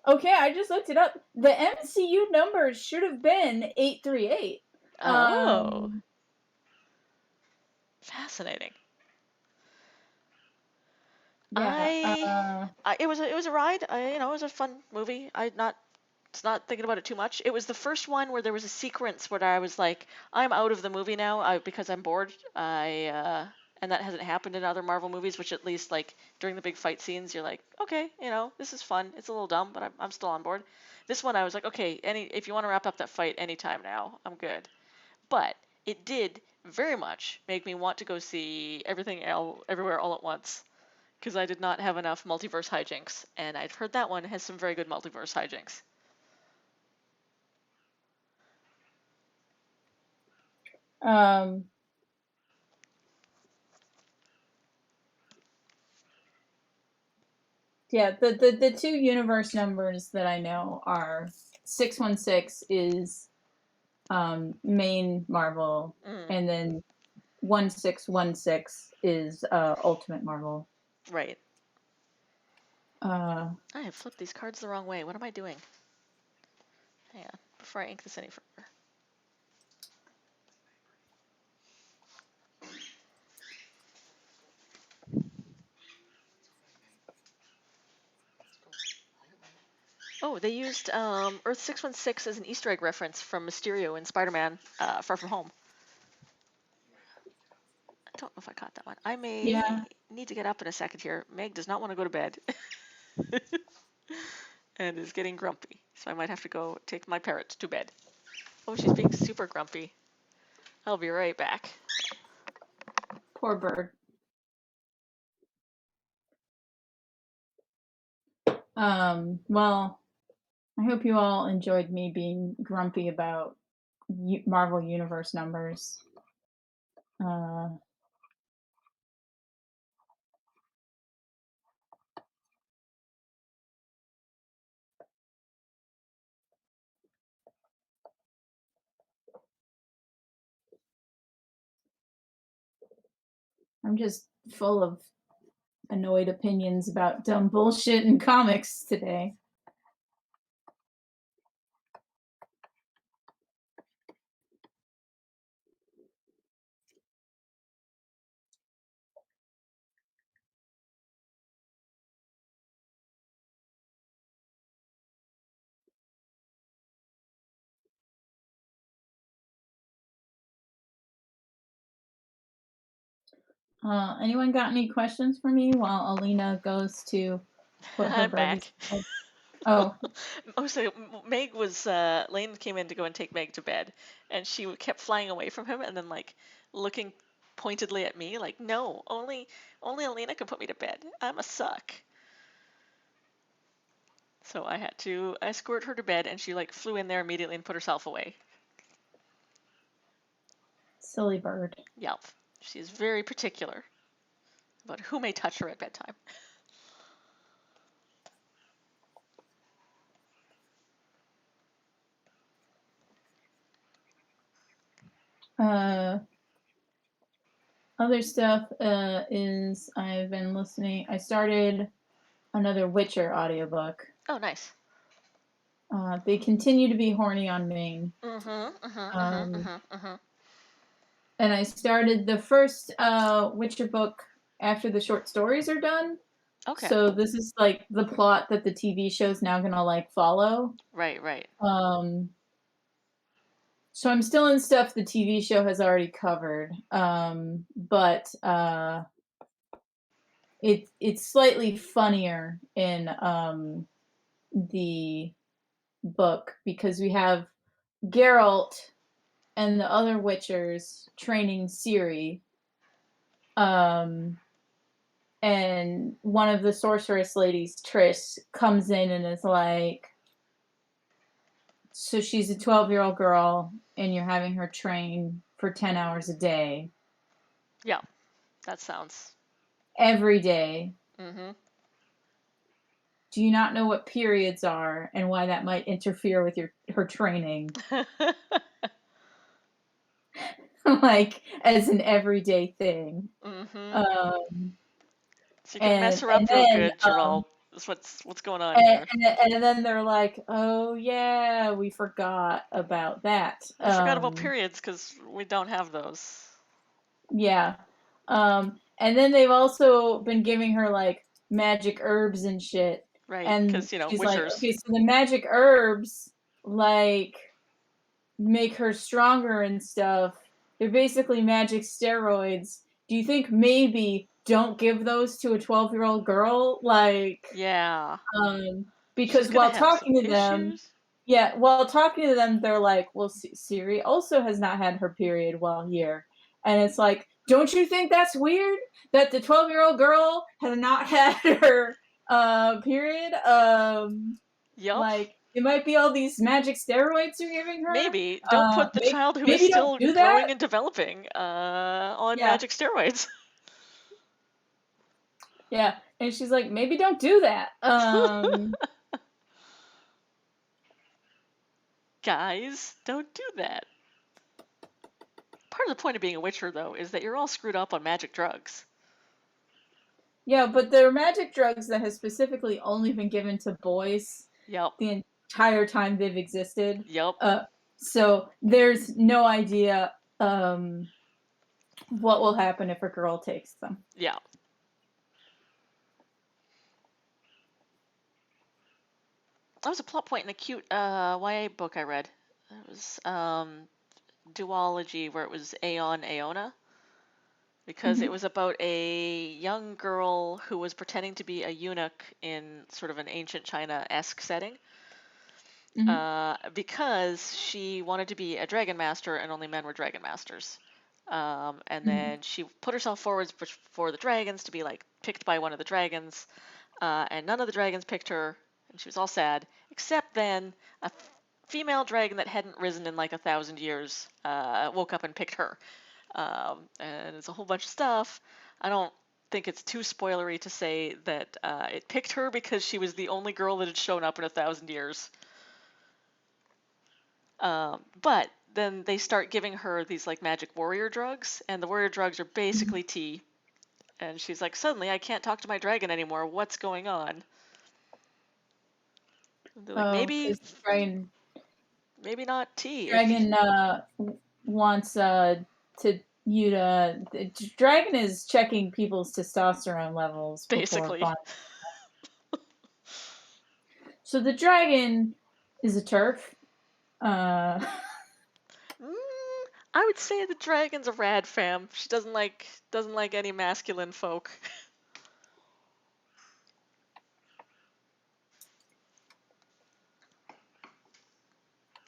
Okay, I just looked it up. The MCU numbers should have been 838. Oh, fascinating. Yeah. It was a ride. It was a fun movie. It's not thinking about it too much. It was the first one where there was a sequence where I was like, I'm out of the movie now, because I'm bored. And that hasn't happened in other Marvel movies, which at least like during the big fight scenes, you're like, okay, this is fun. It's a little dumb, but I'm still on board. This one, I was like, okay, if you want to wrap up that fight anytime now, I'm good. But it did very much make me want to go see everything everywhere all at once, because I did not have enough multiverse hijinks, and I've heard that one has some very good multiverse hijinks. Yeah, the two universe numbers that I know are 616 is main Marvel, and then 1616 is Ultimate Marvel. Right. I have flipped these cards the wrong way. What am I doing? Hang on, before I ink this any further. Oh, they used Earth 616 as an Easter egg reference from Mysterio in Spider-Man Far From Home. I don't know if I caught that one. I may need to get up in a second here. Meg does not want to go to bed and is getting grumpy, so I might have to go take my parrot to bed. Oh, she's being super grumpy. I'll be right back. Poor bird. Well, I hope you all enjoyed me being grumpy about Marvel Universe numbers. I'm just full of annoyed opinions about dumb bullshit in comics today. Anyone got any questions for me while Alina goes to put her I'm back. Oh. So Meg was, Lane came in to go and take Meg to bed, and she kept flying away from him and then, like, looking pointedly at me, like, no, only Alina can put me to bed. I'm a suck. So I had to escort her to bed, and she, like, flew in there immediately and put herself away. Silly bird. Yep. She is very particular about who may touch her at bedtime. Other stuff is I've been listening. I started another Witcher audiobook. Oh, nice. They continue to be horny on Maine. And I started the first Witcher book after the short stories are done. Okay. So this is like the plot that the TV show's now gonna like follow. Right, right. So I'm still in stuff the TV show has already covered, but it's slightly funnier in the book because we have Geralt and the other Witchers training Ciri. And one of the sorceress ladies, Triss, comes in and is like, so she's a 12-year-old girl and you're having her train for 10 hours a day. Yeah, that sounds... Every day. Mm-hmm. Do you not know what periods are and why that might interfere with her training? Like, as an everyday thing. Mm-hmm. So you can mess her up real good, Geralt. That's what's going on here. And then they're like, oh yeah, we forgot about that. We forgot about periods because we don't have those. Yeah. And then they've also been giving her like magic herbs and shit. Right, and because, you know, she's witchers. like, okay, so the magic herbs like make her stronger and stuff. They're basically magic steroids. Do you think maybe don't give those to a 12-year-old girl? Like, yeah. Because while talking to them, they're like, well, Ciri also has not had her period while here. And it's like, don't you think that's weird that the 12-year-old girl has not had her period? Yup. Like, it might be all these magic steroids you're giving her. Maybe. Don't put the child who is Maybe don't still do that. growing and developing on Yeah. magic steroids. Yeah. And she's like, maybe don't do that. Guys, don't do that. Part of the point of being a witcher, though, is that you're all screwed up on magic drugs. Yeah, but they're magic drugs that have specifically only been given to boys. Yep. The entire time they've existed. Yep. So there's no idea what will happen if a girl takes them. Yeah. That was a plot point in a cute YA book I read. It was duology where it was Aeon Aeona. Because it was about a young girl who was pretending to be a eunuch in sort of an ancient China-esque setting. Because she wanted to be a dragon master and only men were dragon masters. And then she put herself forwards for the dragons to be like picked by one of the dragons. And none of the dragons picked her. And she was all sad. Except then a female dragon that hadn't risen in like 1,000 years woke up and picked her. And it's a whole bunch of stuff. I don't think it's too spoilery to say that it picked her because she was the only girl that had shown up in 1,000 years. But then they start giving her these like magic warrior drugs, and the warrior drugs are basically tea. And she's like, suddenly I can't talk to my dragon anymore. What's going on? They're like, maybe not tea. Dragon wants dragon is checking people's testosterone levels basically. So the dragon is a turf. I would say the dragon's a rad femme. She doesn't like any masculine folk.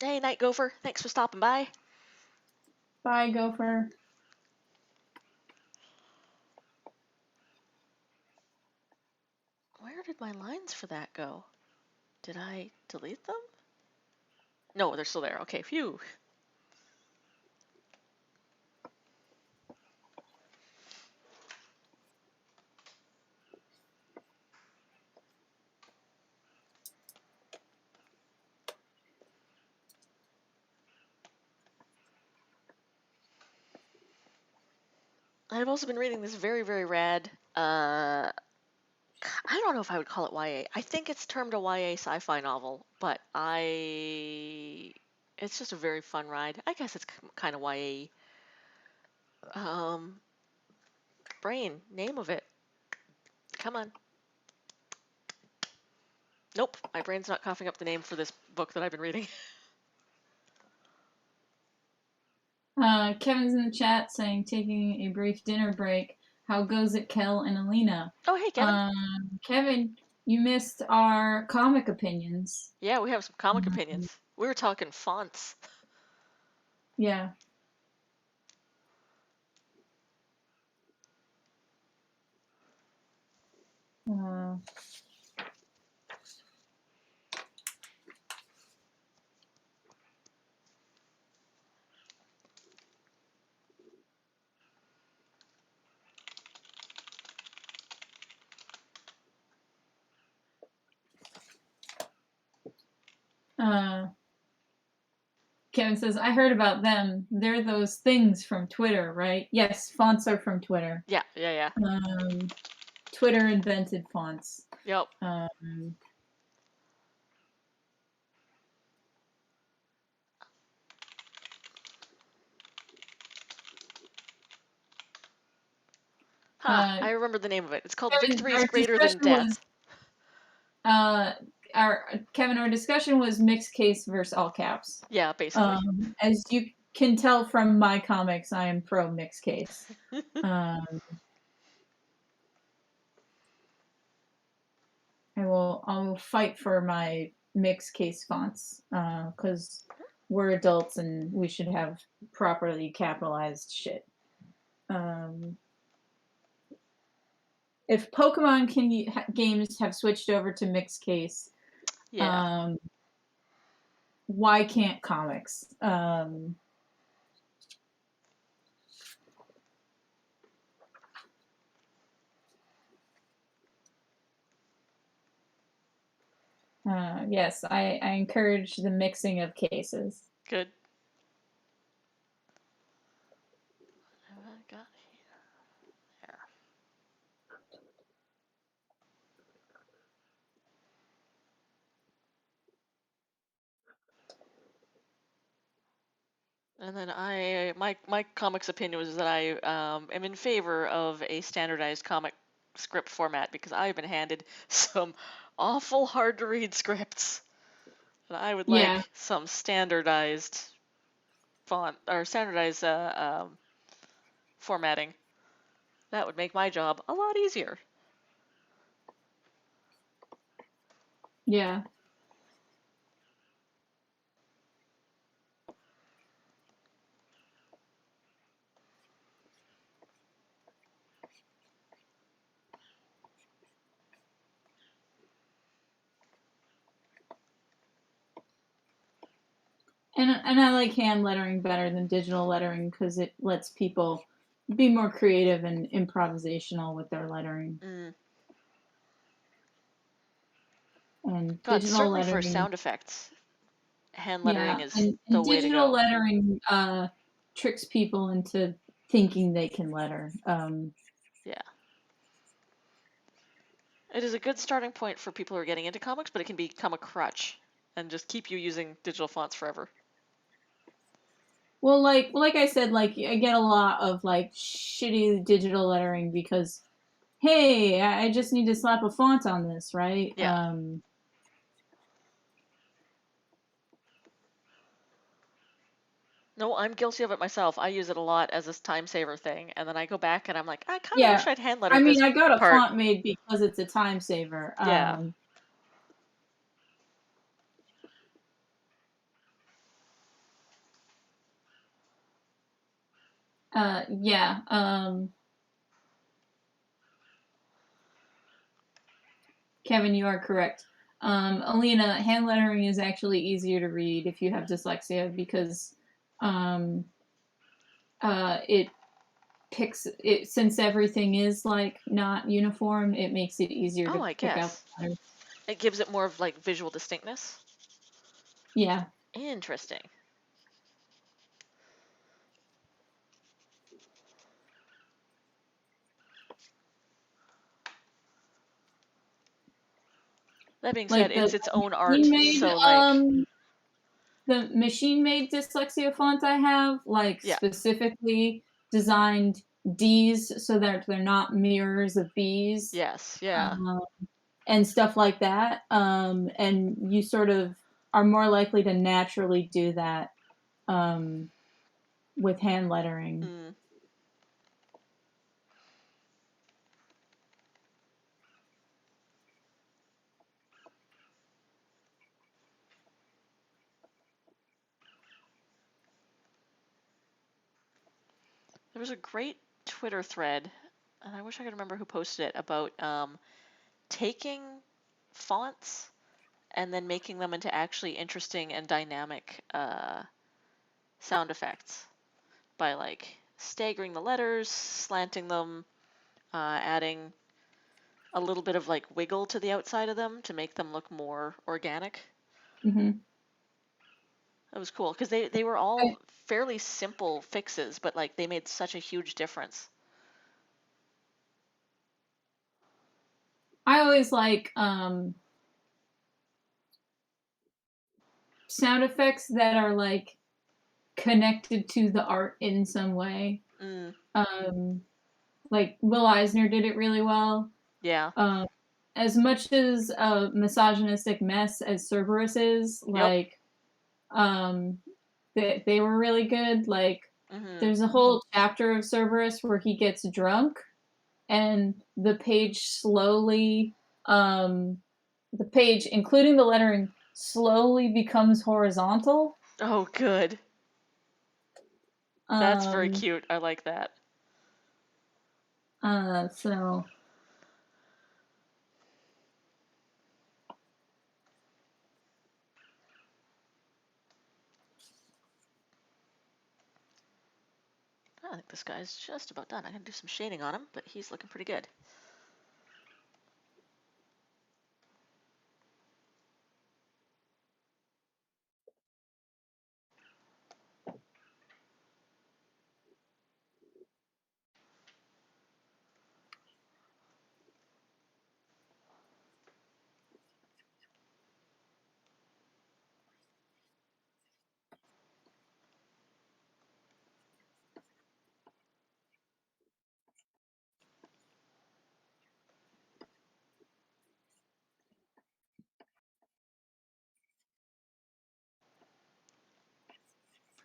Hey, Night Gopher. Thanks for stopping by. Bye, Gopher. Where did my lines for that go? Did I delete them? No, they're still there. Okay, phew. I've also been reading this very, very rad, I don't know if I would call it YA. I think it's termed a YA sci-fi novel, but it's just a very fun ride. I guess it's kind of YA. Brain, name of it. Come on. Nope, my brain's not coughing up the name for this book that I've been reading. Kevin's in the chat saying, taking a brief dinner break. How goes it, Kel and Alina? Oh, hey, Kevin. Kevin, you missed our comic opinions. Yeah, we have some comic opinions. We were talking fonts. Yeah. Kevin says, I heard about them. They're those things from Twitter, right? Yes, fonts are from Twitter. Yeah. Twitter invented fonts. Yep. I remember the name of it. It's called Kevin, Victory is Greater Than Death. Kevin, our discussion was mixed case versus all caps. Yeah, basically. As you can tell from my comics, I am pro mixed case. I will fight for my mixed case fonts because we're adults and we should have properly capitalized shit. If Pokemon games have switched over to mixed case, Yeah. why can't comics? Yes, I encourage the mixing of cases. Good. What have I got here? There. And then my comics opinion was that I am in favor of a standardized comic script format because I've been handed some awful hard to read scripts. And I would Yeah. like some standardized font or standardized formatting. That would make my job a lot easier. Yeah. And I like hand lettering better than digital lettering because it lets people be more creative and improvisational with their lettering. Mm. And God, digital certainly for lettering, sound effects, hand lettering yeah, is the and way to digital go. lettering tricks people into thinking they can letter. Yeah. It is a good starting point for people who are getting into comics, but it can become a crutch and just keep you using digital fonts forever. Well, like I said, like I get a lot of like shitty digital lettering because, hey, I just need to slap a font on this, right? Yeah. No, I'm guilty of it myself. I use it a lot as a time saver thing, and then I go back and I'm like, I kind of Yeah, wish I'd hand I lettered mean, this I got a part. font made because it's a time saver. Yeah. Yeah. Kevin, you are correct. Alina, hand lettering is actually easier to read if you have dyslexia because it picks it since everything is like not uniform. It makes it easier Oh, to I pick out guess. the letters. It gives it more of like visual distinctness. Yeah. Interesting. That being said, Like it's its own art, so like, the machine made dyslexia font I have, like yeah. specifically designed D's so that they're not mirrors of B's. Yes, yeah. And stuff like that. And you sort of are more likely to naturally do that um, with hand lettering. Mm. There was a great Twitter thread, and I wish I could remember who posted it, about taking fonts and then making them into actually interesting and dynamic sound effects by like staggering the letters, slanting them, adding a little bit of like wiggle to the outside of them to make them look more organic. Mm-hmm. That was cool because they were all fairly simple fixes, but like they made such a huge difference. I always like sound effects that are like connected to the art in some way. Mm, Like Will Eisner did it really well. yeah. Um, as much as a misogynistic mess as Cerberus is, Yep. like um, they were really good. Like Mm-hmm. there's a whole chapter of Cerberus where he gets drunk and the page including the lettering slowly becomes horizontal. Oh, good. That's very Um, cute. I like that. So I think this guy's just about done. I can do some shading on him, but he's looking pretty good.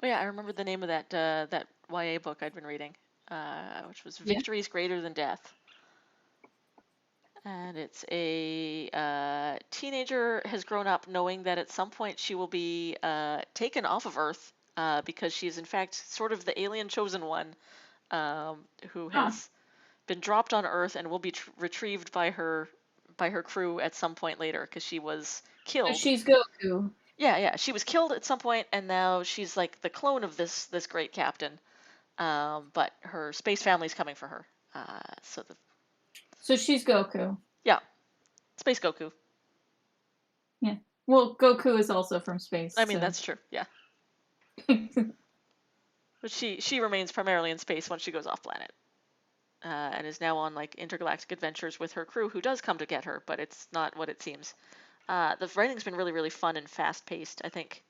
Oh yeah, I remember the name of that YA book I'd been reading, which was yeah. Victories Greater Than Death. And it's a teenager has grown up knowing that at some point she will be taken off of Earth because she is in fact sort of the alien chosen one who has been dropped on Earth and will be retrieved by her crew at some point later because she was So killed. she's Goku. Yeah, she was killed at some point, and now she's like the clone of this great captain. But her space family's coming for her. So she's Goku. Yeah, Space Goku. Yeah. Well, Goku is also from space. I mean, So. that's true. Yeah. But she remains primarily in space once she goes off planet, and is now on like intergalactic adventures with her crew, who does come to get her, but it's not what it seems. The writing's been really, really fun and fast paced. I think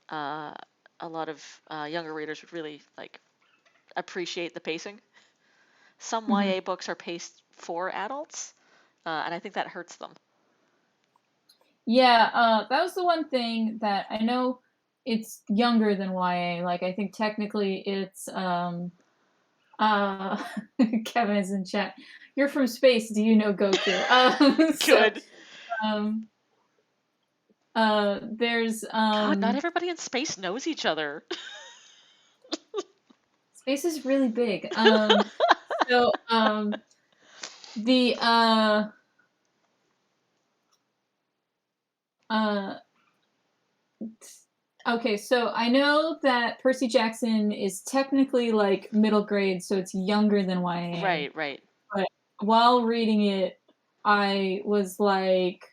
a lot of younger readers would really like appreciate the pacing. Some YA books are paced for adults, and I think that hurts them. Yeah, that was the one thing that I know it's younger than YA. Like I think technically it's Kevin is in chat. You're from space. Do you know Goku? Good. Um, there's God, not everybody in space knows each other. space is really big. So the uh okay, so I know that Percy Jackson is technically like middle grade, so it's younger than YA. Right. But while reading it, I was like,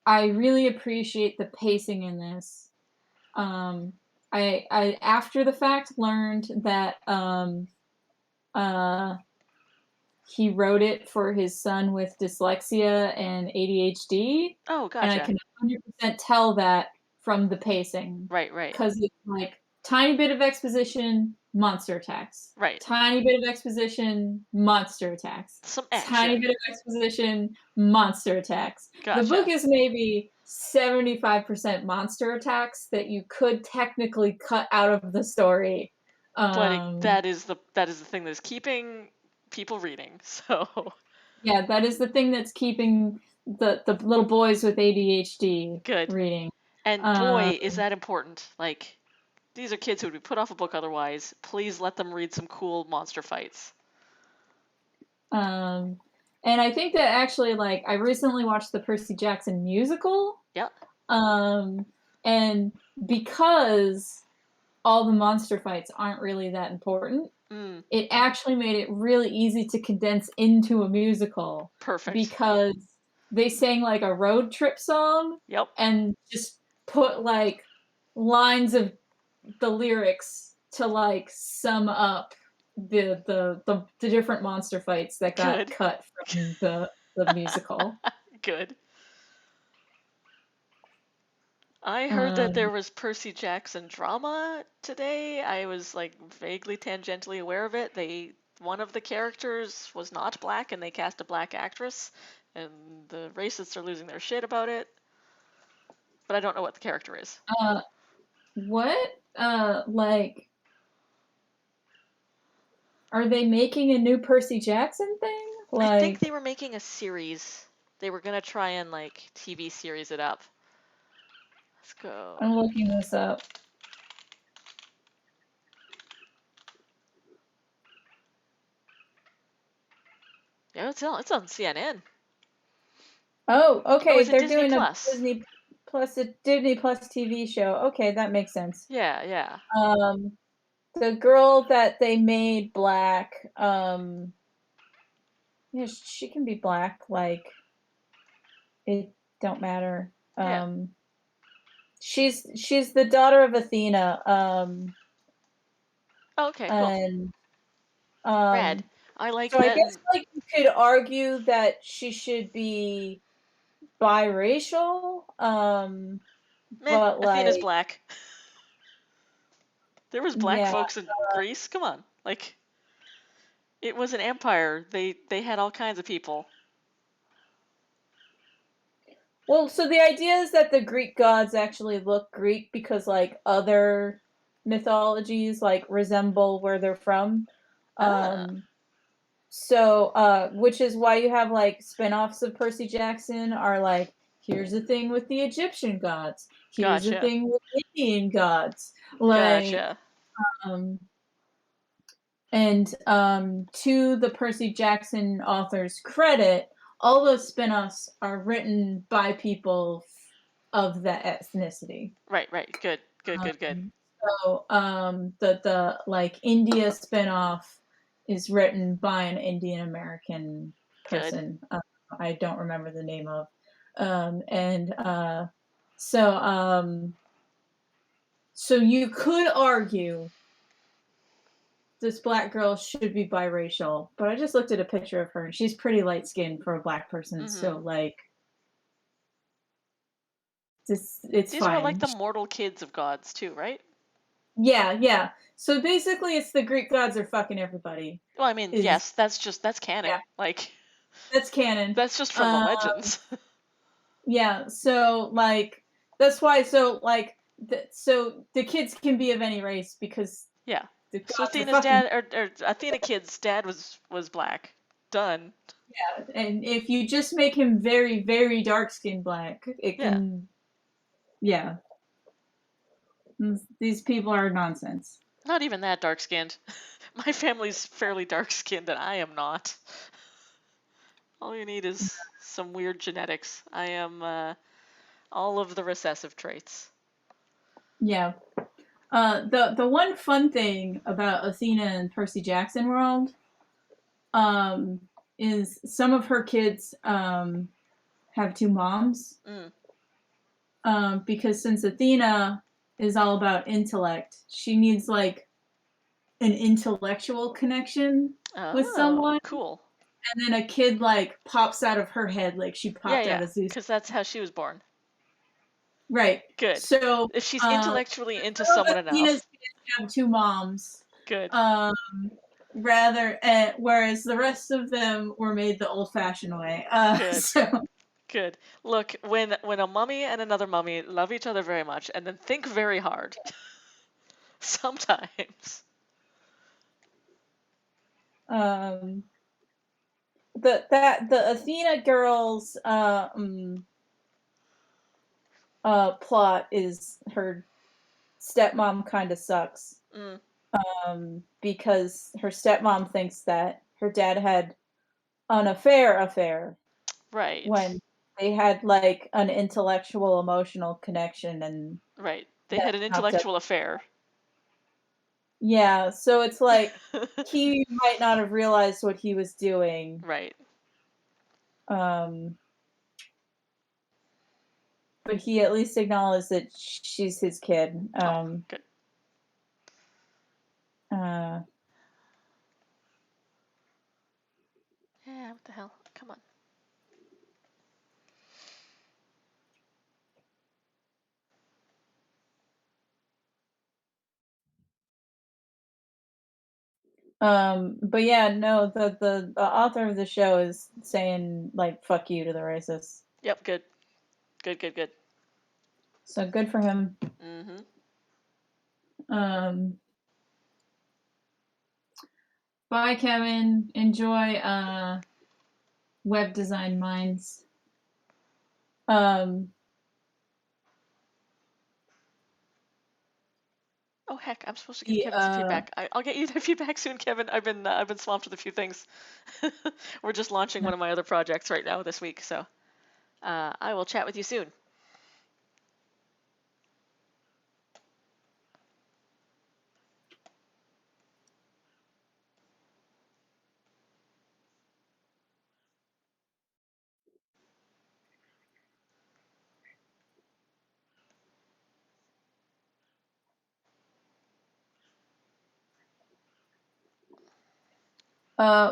I really appreciate the pacing in this. Um, I after the fact learned that uh, he wrote it for his son with dyslexia and ADHD, Oh, and I gotcha. can 100% tell that from the pacing Right. because it's like tiny bit of exposition, monster attacks. Right. Tiny bit of exposition, monster attacks. Some Tiny action. bit of exposition, monster attacks. The book Gotcha. is maybe 75% monster attacks that you could technically cut out of the story. But that is the thing that's keeping people reading. So Yeah, that is the thing that's keeping the little boys with ADHD good. reading. And Um, boy, is that important. Like, these are kids who would be put off a book otherwise. Please let them read some cool monster fights. and I think that actually, like, I recently watched the Percy Jackson musical. Yep. And because all the monster fights aren't really that important, it actually made it really easy to condense into a musical. Perfect. Because they sang like a road trip song. Yep. And just put like lines of the lyrics to like sum up the different monster fights that got cut from the musical. Good. I heard that there was Percy Jackson drama today. I was like vaguely tangentially aware of it. One of the characters was not black and they cast a black actress, and the racists are losing their shit about it. But I don't know what the character is. What? Like, are they making a new Percy Jackson thing? I think Like, they were making a series. They were gonna try and like TV series it up. Let's go. I'm looking this up. Yeah, it's on CNN. Oh, Oh, okay. is it They're Disney doing Plus? A Disney Plus TV show. Okay, that makes sense. Yeah, yeah. Um, the girl that they made black, yeah, she can be black. Like it don't matter. Yeah. She's the daughter of Athena. Oh, okay, cool. And Rad. um, I like so I that. guess like you could argue that she should be biracial. Meh, But Athena's like, black. There was black yeah. folks in Greece. Come on. Like, it was an empire. They had all kinds of people. Well, so the idea is that the Greek gods actually look Greek because like other mythologies like resemble where they're from. Ah, Um which is why you have like spin-offs of Percy Jackson are like, here's the thing with the Egyptian gods. Here's the gotcha. thing with Indian gods. Like Gotcha. um and to the Percy Jackson author's credit, all those spin-offs are written by people of that ethnicity. Right, right. Good. Good, good, good. The like India spinoff is written by an Indian American Good. person. I don't remember the name of. And so so you could argue this black girl should be biracial, but I just looked at a picture of her and she's pretty light skinned for a black person. Mm-hmm. So like this it's These are like fine. the mortal kids of gods too, right? Yeah, yeah. So basically it's the Greek gods are fucking everybody. Well, I mean, Is yes, that's Yeah, canon. Like, that's canon. that's just from the Uh legends. yeah, so like that's why so the kids can be of any race because Yeah. the So gods are Athena's fucking. dad, or Athena kid's dad was black. Done. Yeah, and if you just make him very, very dark skinned black, it Yeah. can. Yeah, these people are nonsense. Not even that dark skinned. My family's fairly dark skinned, and I am not. All you need is some weird genetics. I am all of the recessive traits. Yeah. The one fun thing about Athena and Percy Jackson world, um, is some of her kids have two moms. Mm. Because since Athena is all about intellect, she needs like an intellectual connection with Oh, someone, cool. and then a kid like pops out of her head like she Yeah, popped out yeah, of Zeus. because that's how she was born. Right. Good. So If she's intellectually into some of someone Athena's enough. kids have two moms. Good. Um, whereas the rest of them were made the old-fashioned way. Good. Good. Look, when a mummy and another mummy love each other very much and then think very hard, sometimes. um, the Athena girls plot is her stepmom kind of sucks, Mm, because her stepmom thinks that her dad had an affair right. when they had like an intellectual emotional connection, and Right. They that had an knocked up. intellectual affair. Yeah, so it's like he might not have realized what he was doing, Right. um but he at least acknowledged that she's his kid. Oh, good. Uh Yeah, what the hell? Come on. But yeah, no, the author of the show is saying like "fuck you" to the racists. Yep, good. Good, good, good. So good for him. Mm-hmm. Um, Bye, Kevin. Enjoy Web Design Minds. Um, Oh heck, I'm supposed to give The Kevin some feedback. I'll get you that feedback soon, Kevin. I've been swamped with a few things. We're just launching one of my other projects right now this week, so I will chat with you soon.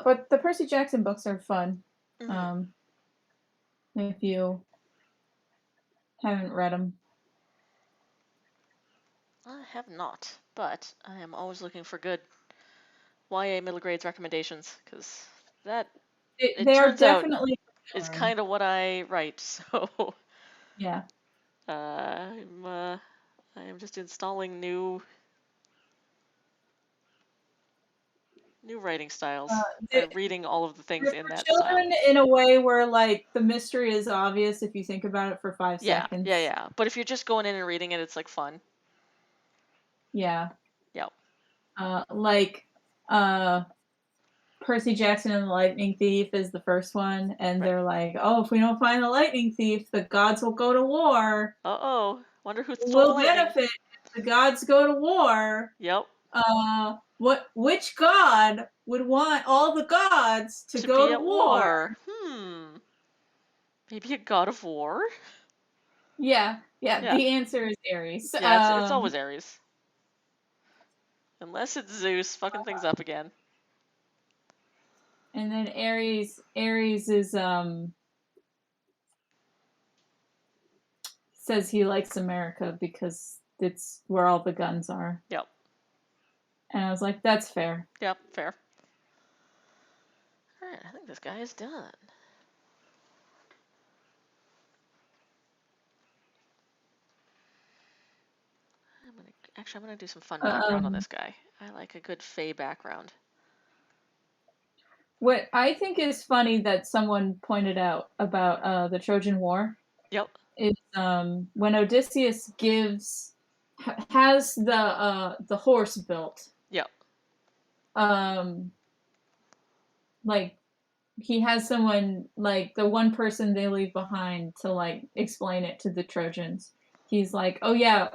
but the Percy Jackson books are fun. Mm-hmm. If you haven't read them. I have not, but I am always looking for good YA middle grades recommendations, because that, it They are turns out, definitely is fun. kind of what I write. So Yeah. I am just installing new writing styles by They, reading all of the things they're in for that style. children in a way where like the mystery is obvious if you think about it for 5 Yeah, yeah, seconds. yeah. But if you're just going in and reading it, it's like fun. Yeah. Yep. Like uh Percy Jackson and the Lightning Thief is the first one, and Right. they're like, "Oh, if we don't find the Lightning Thief, the gods will go to war. Uh-oh. Wonder who stole the We'll lightning. benefit if the gods go to war. Yep. Which god would want all the gods to To go be to at war?" war. Maybe a god of war? Yeah, yeah. Yeah. The answer is Ares. Yeah, it's always Ares. Unless it's Zeus fucking things up again. And then Ares is says he likes America because it's where all the guns are. Yep. And I was like, that's fair. Yep, fair. Alright, I think this guy is done. I'm gonna do some fun background on Um, this guy. I like a good Fey background. what I think is funny that someone pointed out about the Trojan War Yep. is when Odysseus has the horse built. Yep. Um, like he has someone like the one person they leave behind to like explain it to the Trojans. He's like, "Oh yeah,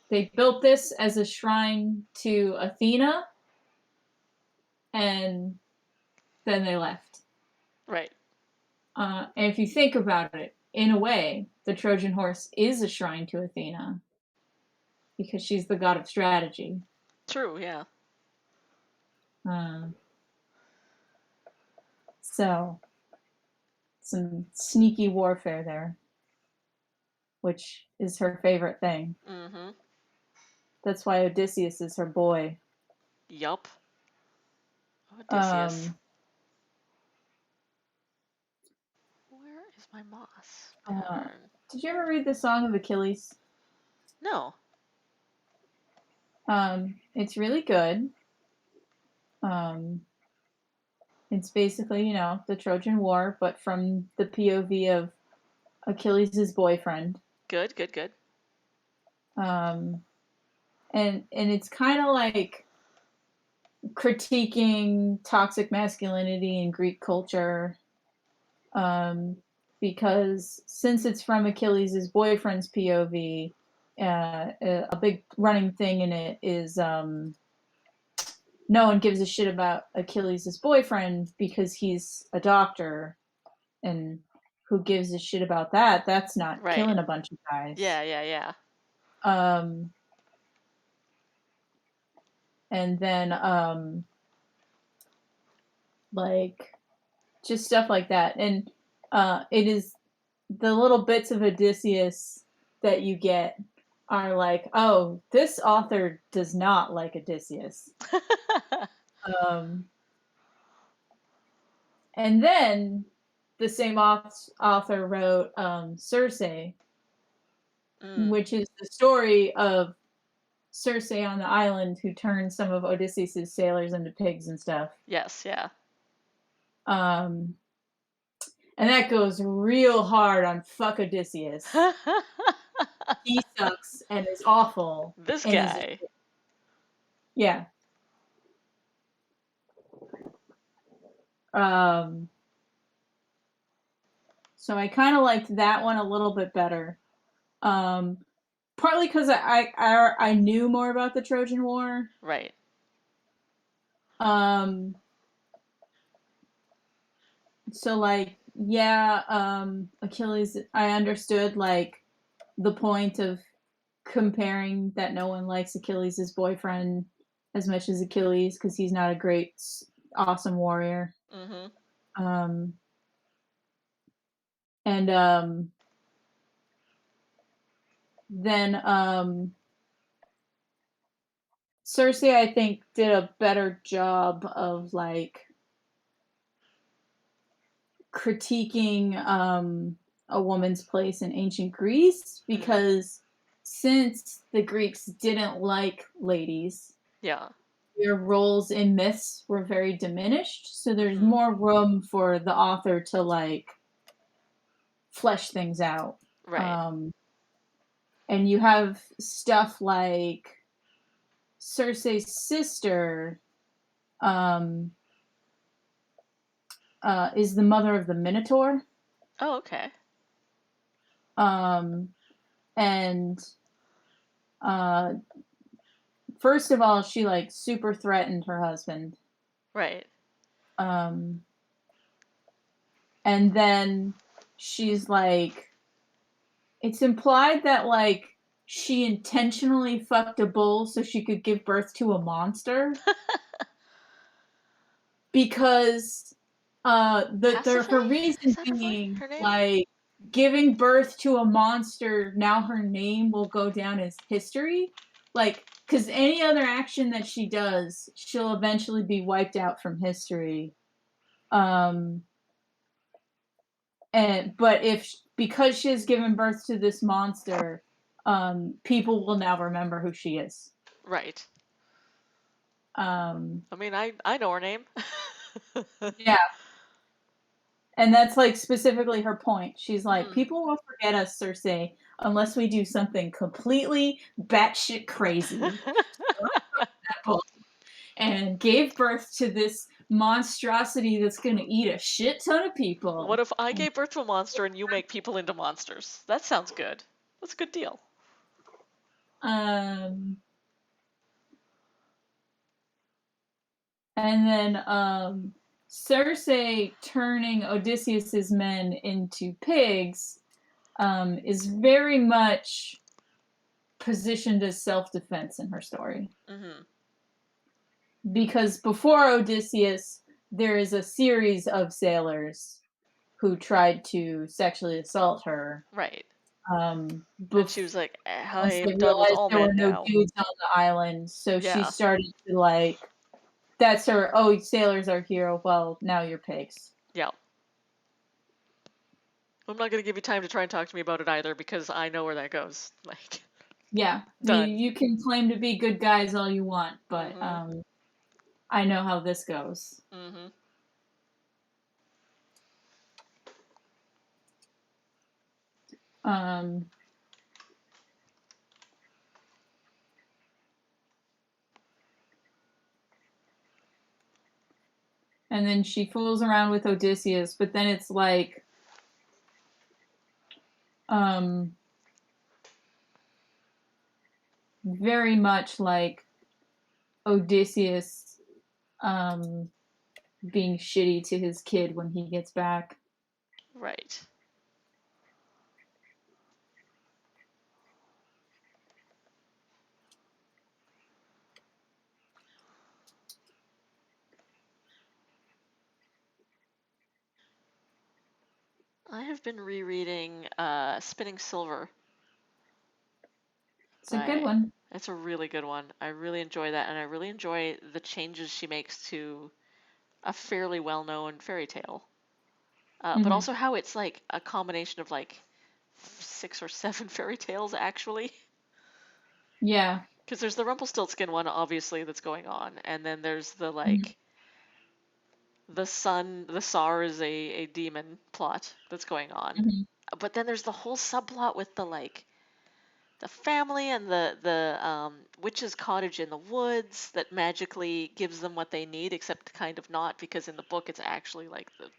they built this as a shrine to Athena, and then they left." Right. And if you think about it, in a way, the Trojan horse is a shrine to Athena because she's the god of strategy. True, yeah. Uh, so, some sneaky warfare there, which is her favorite thing. Mm-hmm. That's why Odysseus is her boy. Yup. Odysseus. Um, Where is my moss uh, pattern? did you ever read the Song of Achilles? No. It's really good. Um, it's basically, the Trojan War, but from the POV of Achilles' boyfriend. Good, good, good. Um, and it's kind of like critiquing toxic masculinity in Greek culture, um, because since it's from Achilles' boyfriend's POV, a big running thing in it is no one gives a shit about Achilles' boyfriend because he's a doctor, and who gives a shit about that? That's not Right. killing a bunch of guys. Yeah, yeah, yeah. Um, and then like just stuff like that, and it is the little bits of Odysseus that you get are like, oh, this author does not like Odysseus. Um, and then the same author wrote Circe, Mm. which is the story of Circe on the island who turned some of Odysseus's sailors into pigs and stuff. Yes, yeah. Um, and that goes real hard on fuck Odysseus. he sucks and is awful. This And is guy. yeah. Um, so I kind of liked that one a little bit better. Um, Partly because I knew more about the Trojan War. Right. Um, so like yeah, Achilles. I understood like the point of comparing that no one likes Achilles' boyfriend as much as Achilles because he's not a great, awesome warrior. Mm-hmm. Um, and then Cersei, I think, did a better job of like critiquing a woman's place in ancient Greece Mm. because since the Greeks didn't like ladies, Yeah. their roles in myths were very diminished. So there's Mm-hmm. more room for the author to like flesh things out. Right. Um, and you have stuff like Cersei's sister um, is the mother of the Minotaur. Oh, okay. Um, and uh, first of all, she like super threatened her husband. Right. Um, and then she's like, it's implied that like she intentionally fucked a bull so she could give birth to a monster because her Pasiphae? Is reason that being her name? like giving birth to a monster, now her name will go down as history, like because any other action that she does she'll eventually be wiped out from history. um and but if because she has given birth to this monster, people will now remember who she is. Right. um I mean, I know her name. yeah, and that's like specifically her point. She's like, Hmm. people will forget us, Cersei, unless we do something completely batshit crazy. And gave birth to this monstrosity that's going to eat a shit ton of What people. if I gave birth to a monster and you make people into monsters? That sounds good. That's a good deal. Um, and then Cersei turning Odysseus's men into pigs is very much positioned as self-defense in her story. Mm-hmm. Because before Odysseus, there is a series of sailors who tried to sexually assault her. Right. And she Bef- was like, I Once they am done with realized all there were men no now. dudes on the island, so she Yeah. started to like, that's her. Oh, sailors are here. Well, now you're pigs. Yeah. I'm not gonna give you time to try and talk to me about it either because I know where that goes. Like, Yeah, done. you can claim to be good guys all you want, but Mm-hmm. I know how this goes. Mm-hmm. Um, and then she fools around with Odysseus, but then it's like, um, very much like Odysseus um, being shitty to his kid when he gets back. Right. I have been rereading Spinning Silver It's a good by. one. It's a really good one. I really enjoy that, and I really enjoy the changes she makes to a fairly well-known fairy tale. But Mm-hmm. also how it's like a combination of like 6 or 7 fairy tales actually. Yeah. Because there's the Rumpelstiltskin one, obviously, that's going on, and then there's the Mm-hmm. like the Tsar is a demon plot that's going on. Mm-hmm. But then there's the whole subplot with the like family and the witch's cottage in the woods that magically gives them what they need, except kind of not, because in the book it's actually like the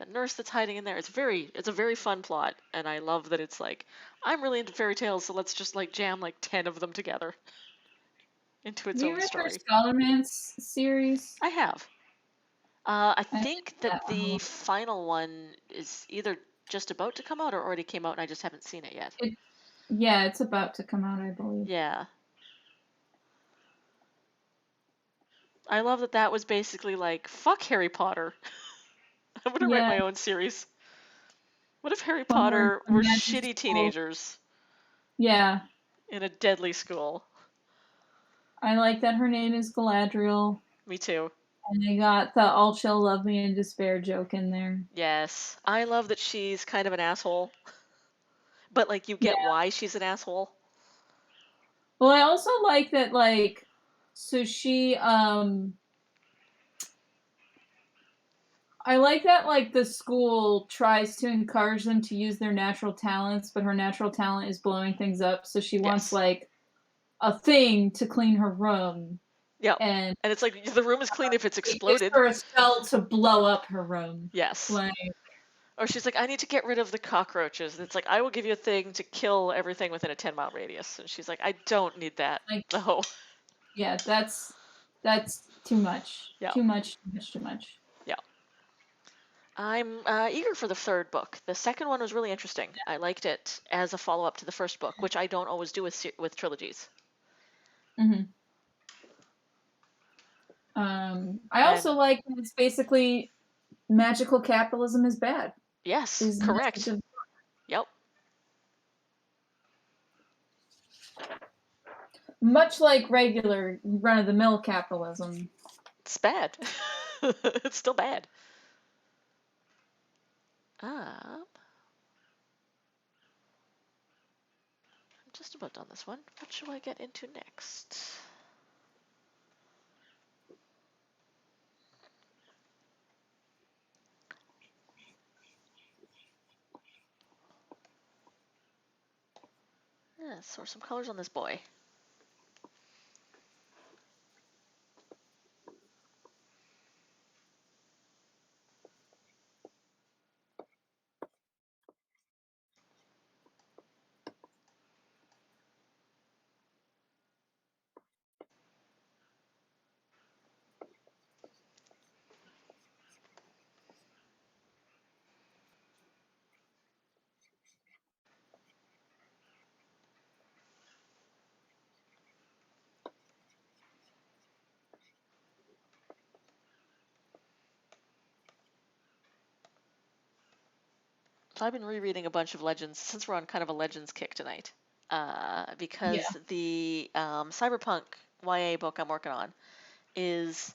nurse that's hiding in there. It's a very fun plot, and I love that it's like, I'm really into fairy tales, so let's just like jam like 10 of them together into its Have you own read her story. Scholarmance series? I have. I I like think that that one a the lot. final one is either just about to come out or already came out, and I just haven't seen it yet. Yeah, it's about to come out, I believe. Yeah. I love that that was basically like, fuck Harry Potter. I'm gonna write Yeah, my own series. What if Harry one where Potter the were magic shitty school. teenagers Yeah, in a deadly school? I like that her name is Galadriel, Me too. and they got the "All shall love me in despair" joke in there. Yes. I love that she's kind of an asshole, but like you get Yeah. why she's an asshole. Well, I also like that, like, so she, I like that, like, the school tries to encourage them to use their natural talents, but her natural talent is blowing things up, so she wants, Yes. like, a thing to clean her room, Yep. and And it's like the room is clean if it's it gives exploded. her a spell to blow up her room. Yes. Like, Or she's like, I need to get rid of the cockroaches. And it's like, I will give you a thing to kill everything within a 10-mile radius. And she's like, I don't need that. like, No. yeah, that's too much. Yeah. Too much, too much, too much. Yeah. I'm eager for the third book. The second one was really interesting. I liked it as a follow-up to the first book, which I don't always do with trilogies. Mhm. I And also like that it's basically magical capitalism is bad, yes, is the message correct. of Yep. much like regular run-of-the-mill capitalism. It's bad. It's still bad. I'm just about done this one. What shall I get into next? Let's source some colors on this boy. So I've been rereading a bunch of Legends since we're on kind of a Legends kick tonight. Yeah. Because the cyberpunk YA book I'm working on is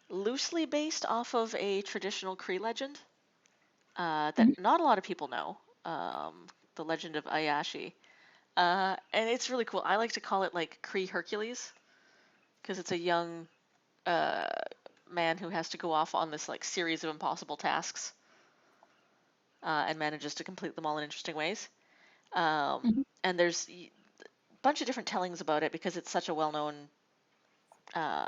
loosely based off of a traditional Cree legend that Mhm. not a lot of people know, the legend of Ayashi. And it's really cool. I like to call it like Cree Hercules because it's a young uh, man who has to go off on this like series of impossible tasks and manages to complete them all in interesting ways. Mhm. And there's a bunch of different tellings about it because it's such a well-known uh,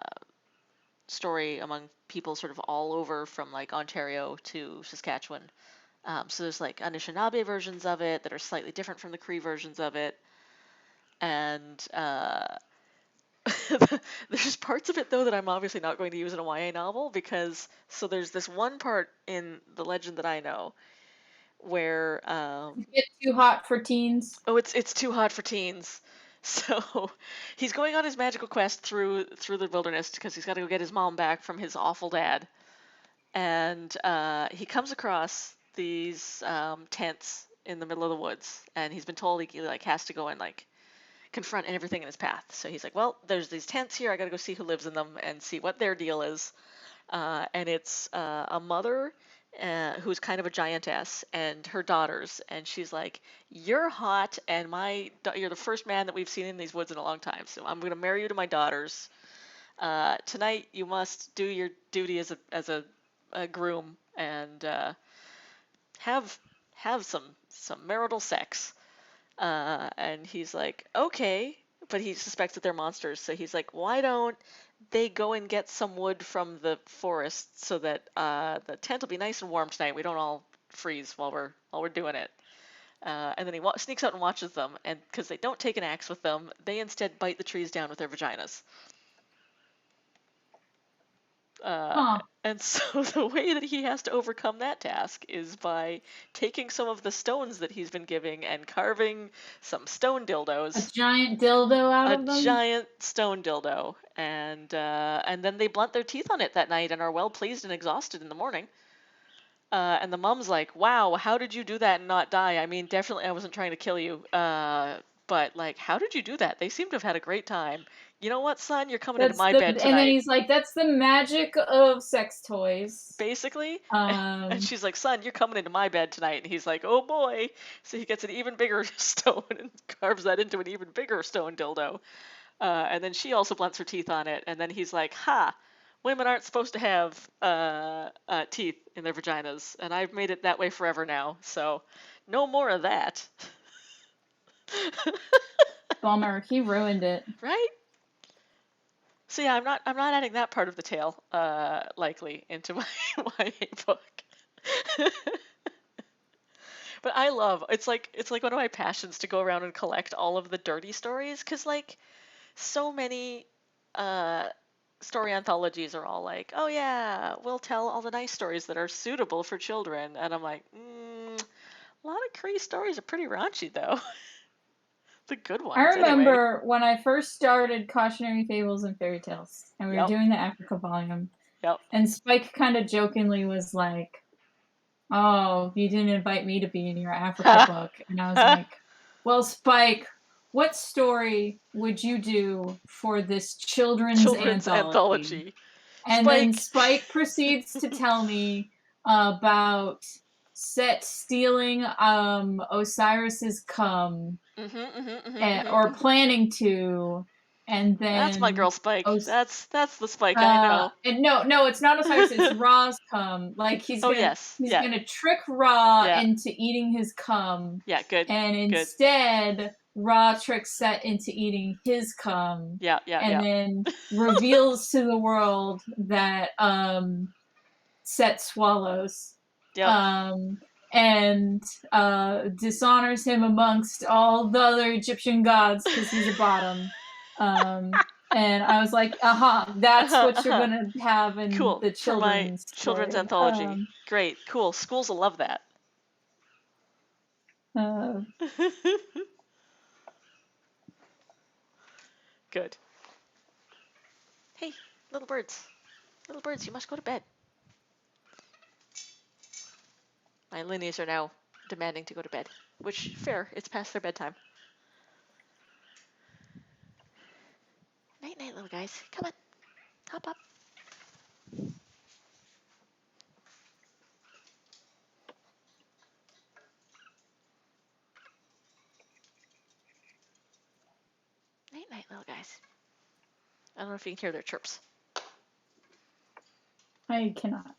story among people sort of all over from like Ontario to Saskatchewan. So there's like Anishinaabe versions of it that are slightly different from the Cree versions of it, and there's parts of it though that I'm obviously not going to use in a YA novel because so there's this one part in the legend that I know where Get too hot for teens. oh it's too hot for teens. So he's going on his magical quest through the wilderness because he's got to go get his mom back from his awful dad, and he comes across these tents in the middle of the woods, and he's been told he like has to go and like confront everything in his path. So he's like, well, there's these tents here. I got to go see who lives in them and see what their deal is. And it's a mother who's kind of a giantess and her daughters, and she's like, "You're hot, and you're the first man that we've seen in these woods in a long time. So I'm going to marry you to my daughters. Tonight you must do your duty as a groom and have some marital sex." And he's like, okay, but he suspects that they're monsters, so he's like, why don't they go and get some wood from the forest so that the tent will be nice and warm tonight. We don't all freeze while we're doing it. And then he sneaks out and watches them, and because they don't take an axe with them, they instead bite the trees down with their vaginas. And so the way that he has to overcome that task is by taking some of the stones that he's been giving and carving some stone dildos. A giant dildo out of them? A giant stone dildo. And then they blunt their teeth on it that night and are well pleased and exhausted in the morning. And the mom's like, wow, how did you do that and not die? I mean, definitely I wasn't trying to kill you. But, like, how did you do that? They seem to have had a great time. You know what, son? You're coming into my bed tonight. And then he's like, that's the magic of sex toys. Basically. And she's like, son, you're coming into my bed tonight. And he's like, oh boy. So he gets an even bigger stone and carves that into an even bigger stone dildo. And then she also blunts her teeth on it. And then he's like, ha, women aren't supposed to have teeth in their vaginas. And I've made it that way forever now. So no more of that. Bummer. He ruined it. Right? So yeah, I'm not adding that part of the tale likely into my book. But I love it's like one of my passions to go around and collect all of the dirty stories, because like so many story anthologies are all like, oh yeah, we'll tell all the nice stories that are suitable for children, and I'm like, a lot of Cree stories are pretty raunchy though. The good ones. I remember anyway. when I first started Cautionary Fables and Fairy Tales, and we were doing the Africa volume. Yep. And Spike kind of jokingly was like, oh, you didn't invite me to be in your Africa book. And I was like, well, Spike, what story would you do for this children's anthology? And then Spike proceeds to tell me about Set stealing Osiris's cum, or planning to, and then that's my girl Spike. That's the Spike I know. And no, it's not Osiris. It's Ra's cum. Like he's gonna trick Ra into eating his cum. Yeah, good. And instead, Ra tricks Set into eating his cum. And then reveals to the world that Set swallows. And dishonors him amongst all the other Egyptian gods because he's a bottom. And I was like, that's what you're gonna have in the children's anthology. Great, cool. Schools will love that. Good. Hey, little birds, you must go to bed. My loonies are now demanding to go to bed, which, fair, it's past their bedtime. Night-night, little guys. Come on. Hop up. Night-night, little guys. I don't know if you can hear their chirps. I cannot.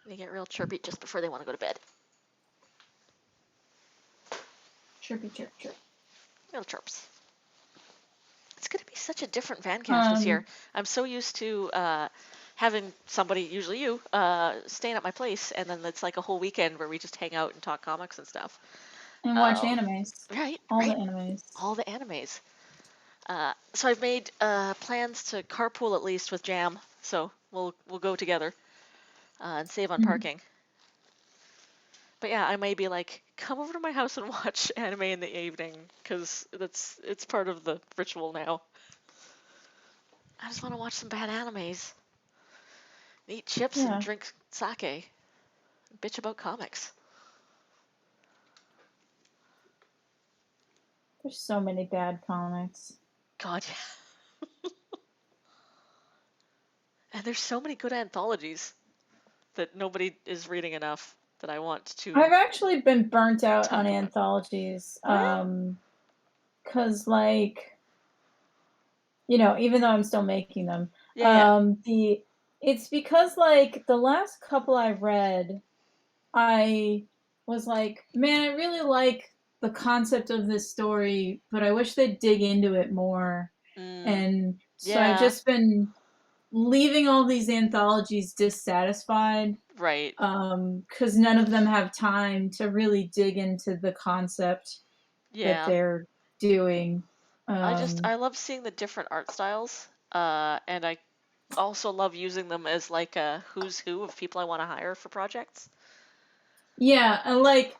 They get real chirpy just before they want to go to bed. Chirpy, chirp, chirp. Real chirps. It's going to be such a different VanCAF this year. I'm so used to having somebody, usually you, staying at my place, and then it's like a whole weekend where we just hang out and talk comics and stuff. And watch animes. Right. All the animes. All the animes. So I've made plans to carpool at least with Jam, so we'll go together and save on parking. But yeah, I may be like, come over to my house and watch anime in the evening, because it's part of the ritual now. I just want to watch some bad animes. Eat chips and drink sake. Bitch about comics. There's so many bad comics. God, yeah. And there's so many good anthologies that nobody is reading enough that I want to. I've actually been burnt out on anthologies. Because, like, you know, even though I'm still making them, It's because, like, the last couple I read, I was like, "Man, I really like the concept of this story, but I wish they'd dig into it more." Mm, And so I've yeah, just been leaving all these anthologies dissatisfied, right. because none of them have time to really dig into the concept that Yeah. they're doing. Um, I love seeing the different art styles. And I also love using them as like a who's who of people I want to hire for projects. yeah, and like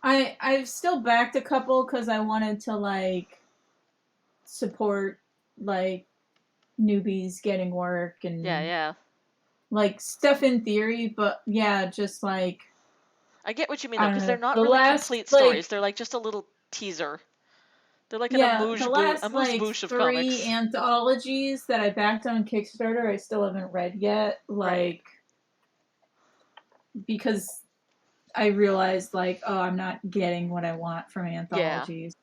I've still backed a couple because I wanted to like support like newbies getting work Yeah, and yeah. like stuff in theory, but yeah, just like I get what you mean though, I don't because they're know. not The really last complete stories. like They're like just a little teaser. They're like an yeah, the last amuse like bouche of three comics. anthologies that I backed on Kickstarter I still haven't read yet, Right. like because I realized like, oh, I'm not getting what I want from Yeah. anthologies.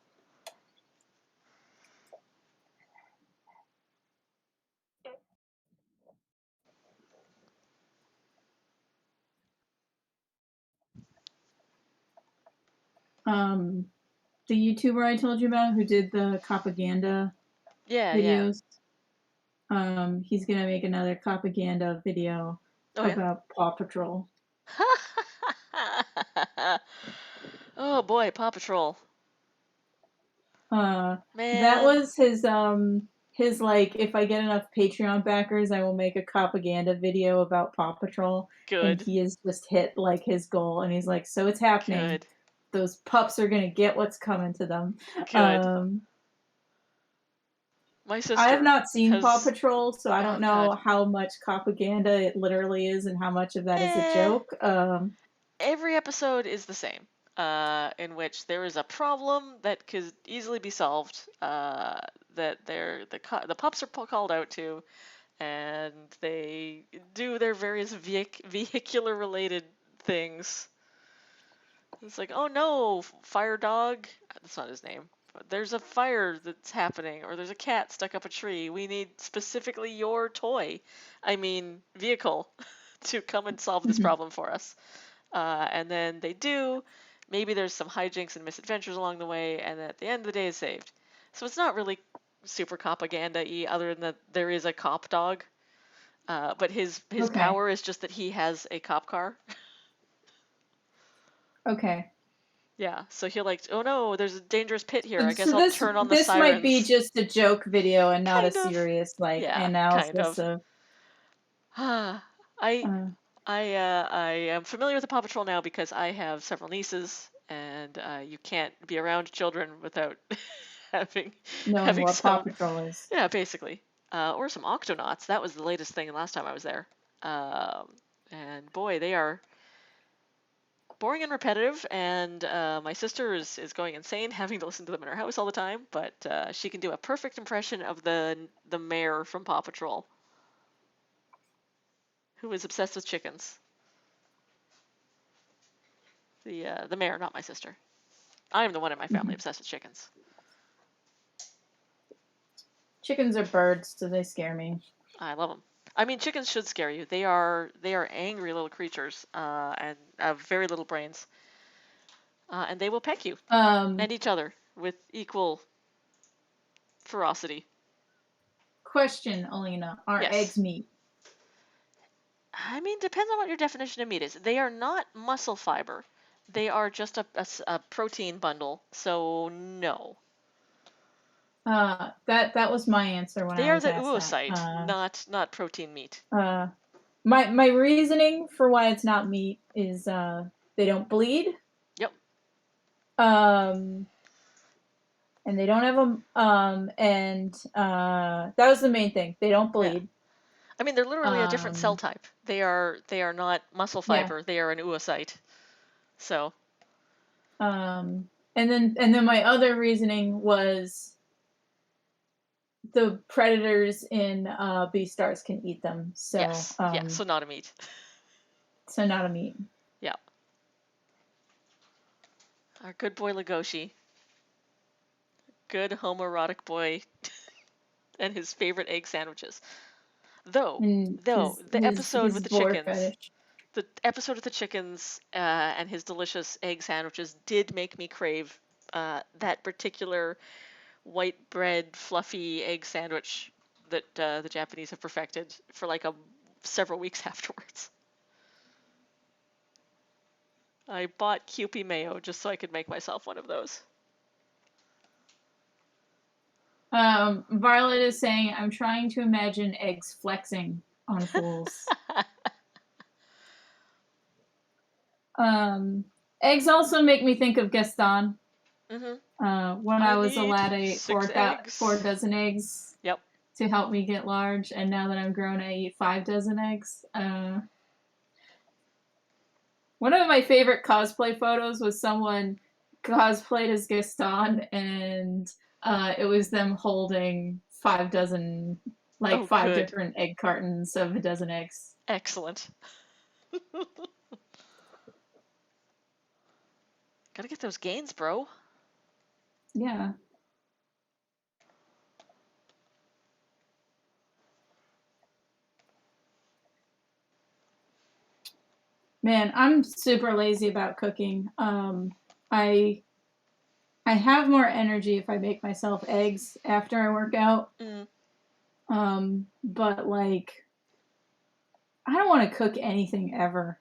Um the YouTuber I told you about who did the propaganda Yeah, yeah. videos, he's gonna make another propaganda video Oh yeah. about Paw Patrol. Oh boy, Paw Patrol. Uh, that Man, was his like if I get enough Patreon backers, I will make a propaganda video about Paw Patrol, and good. he has just hit like his goal, and he's like, so it's happening. Good. Those pups are gonna get what's coming to them. Good. Um, My I have sister not seen Paw has Patrol, so I oh don't god. know how much propaganda it literally is and how much of that is a Eh, joke. every episode is the same. In which there is a problem that could easily be solved. That the pups are called out to, and they do their various vehicular related things. It's like, oh no, fire dog. That's not his name. There's a fire that's happening, or there's a cat stuck up a tree. We need specifically your toy, I mean, vehicle, to come and solve this Mhm. problem for us. And then they do. Maybe there's some hijinks and misadventures along the way, and at the end of the day, it's saved. So it's not really super propaganda-y, other than that there is a cop dog. But his Okay. power is just that he has a cop car. Okay. Yeah, so he'll like, oh no, there's a dangerous pit here. I guess So I'll this turn on the this might be sirens. just a joke video and not a Kind of. serious like Yeah, kind analysis of. of. I Uh, I am familiar with the Paw Patrol now because I have several nieces, and you can't be around children without having Knowing having what Paw some, Patrol is. yeah, basically, or some Octonauts. That was the latest thing last time I was there. And boy, they are boring and repetitive, and my sister is going insane having to listen to them in her house all the time. But she can do a perfect impression of the mayor from Paw Patrol, who is obsessed with chickens. The mayor, not my sister. I am the one in my family Mhm. obsessed with chickens. Chickens are birds, so they scare me. I love them. I mean, chickens should scare you. They are angry little creatures, and have very little brains, and they will peck you Um, and each other with equal ferocity. question, Alina, are Yes. eggs meat? I mean, depends on what your definition of meat is. They are not muscle fiber. They are just a protein bundle. So no, That was my answer when they I are was the asked that. oocyte, not protein meat. Uh, my reasoning for why it's not meat is they don't bleed. Yep. Um, and they don't have and that was the main thing. They don't Yeah. bleed. I mean, they're literally a different cell Um, type. They are not muscle yeah. fiber. They are an oocyte. So And then my other reasoning was the predators in Beastars can eat them, so yes, yes. So not a meat. so not a meat. Yeah. Our good boy Legoshi, good homoerotic boy, and his favorite egg sandwiches. Though, And the episode with his the boar chickens, fetish. the episode with the chickens and his delicious egg sandwiches did make me crave that particular white bread fluffy egg sandwich that the Japanese have perfected for like several weeks afterwards. I bought Kewpie mayo just so I could make myself one of those. Violet is saying, I'm trying to imagine eggs flexing on fools. Eggs also make me think of Gaston. When I was need allowed to eat 6 4 eggs. dozen eggs Yep. to help me get large, and now that I'm grown, I eat 5 dozen eggs. One of my favorite cosplay photos was someone cosplayed as Gaston, and it was them holding 5 dozen, like 5 good. different egg cartons of a dozen eggs. Excellent. Gotta get those gains, bro. Yeah. Man, I'm super lazy about cooking. I have more energy if I make myself eggs after I work out. But like, I don't want to cook anything ever.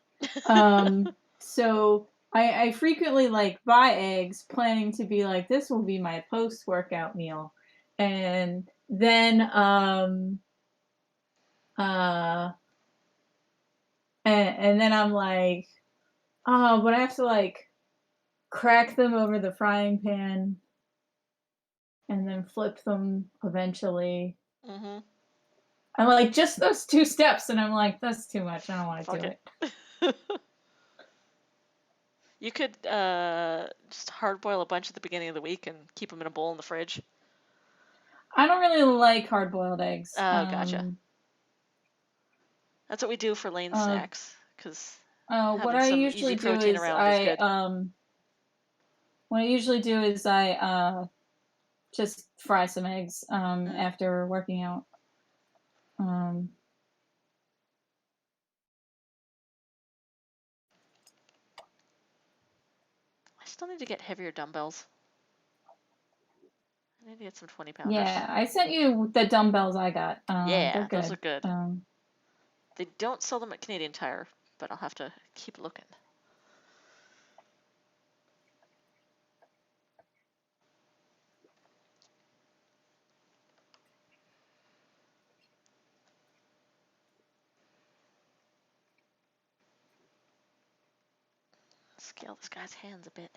So I frequently like buy eggs, planning to be like, this will be my post-workout meal, and then and then I'm like, oh, but I have to like crack them over the frying pan and then flip them eventually. I'm like, just those 2 steps, and I'm like, that's too much. I don't want to do it. You could just hard boil a bunch at the beginning of the week and keep them in a bowl in the fridge. I don't really like hard-boiled eggs. Oh, gotcha. That's what we do for Lane snacks, because what I usually do is what I usually do is I just fry some eggs after working out. I still need to get heavier dumbbells. I need to get some 20-pounders. Yeah, I sent you the dumbbells I got. Yeah, they're good. those are good. They don't sell them at Canadian Tire, but I'll have to keep looking. Scale this guy's hands a bit.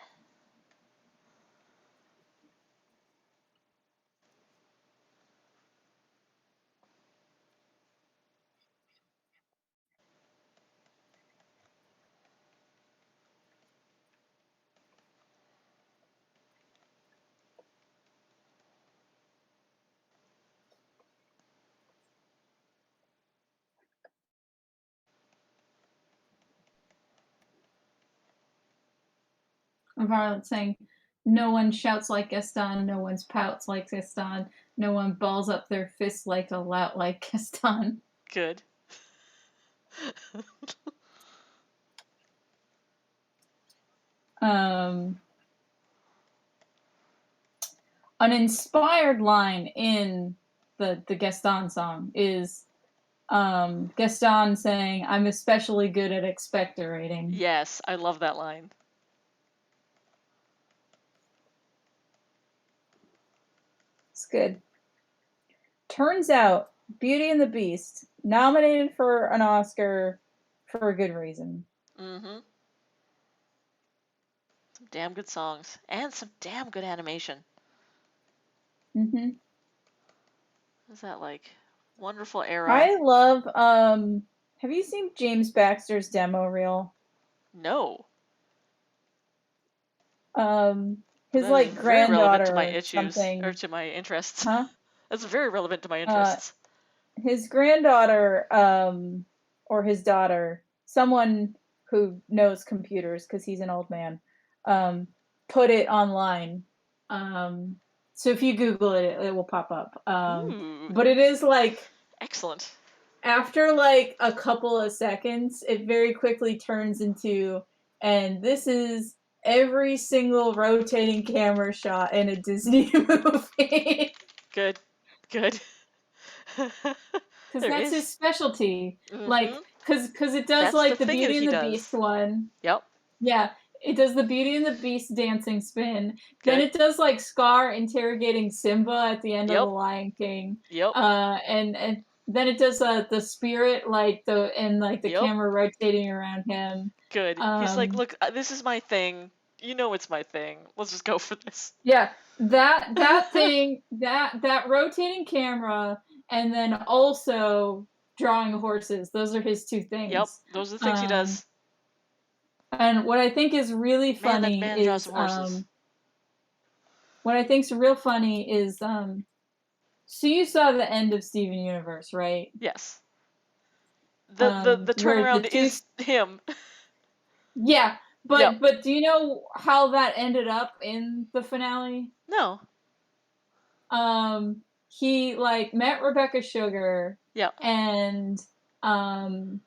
Violet saying, no one shouts like Gaston, no one's pouts like Gaston, no one balls up their fists like a lout like Gaston. Good. An inspired line in the Gaston song is Gaston saying, I'm especially good at expectorating. Yes, I love that line. It's good. Turns out, Beauty and the Beast, nominated for an Oscar for a good reason. Some damn good songs. And some damn good animation. What's that like? Wonderful era. I love, have you seen James Baxter's demo reel? No. His like granddaughter to my or something. or to my interests. Huh? That's very relevant to my interests. His granddaughter, or his daughter, someone who knows computers because he's an old man, put it online. So if you Google it, it will pop up. But it is like excellent. after like a couple of seconds, it very quickly turns into, and this is every single rotating camera shot in a Disney movie. Good. Good. Because There that's his is. specialty. Mm-hmm. Like, because it does That's the like the thing that Beauty he and the Beast does. one. Yep. Yeah, it does the Beauty and the Beast dancing spin. Then Good. it does like Scar interrogating Simba at the end of The Yep. Lion King. Yep. And then it does the spirit like the Yep. camera rotating around him. Good. He's like, Um, look, this is my thing. You know it's my thing. Let's just go for this. yeah, that thing that rotating camera, and then also drawing horses. Those are his two Yep. things. Those are the things he Um, does. and what I think is really Man, that funny man draws is some horses. what I think's real funny is so you saw the end of Steven Universe, right? Yes. The Where the turnaround two is him. yeah, Yep. but do you know how that ended up in the finale? No. He like met Rebecca Sugar Yep. and um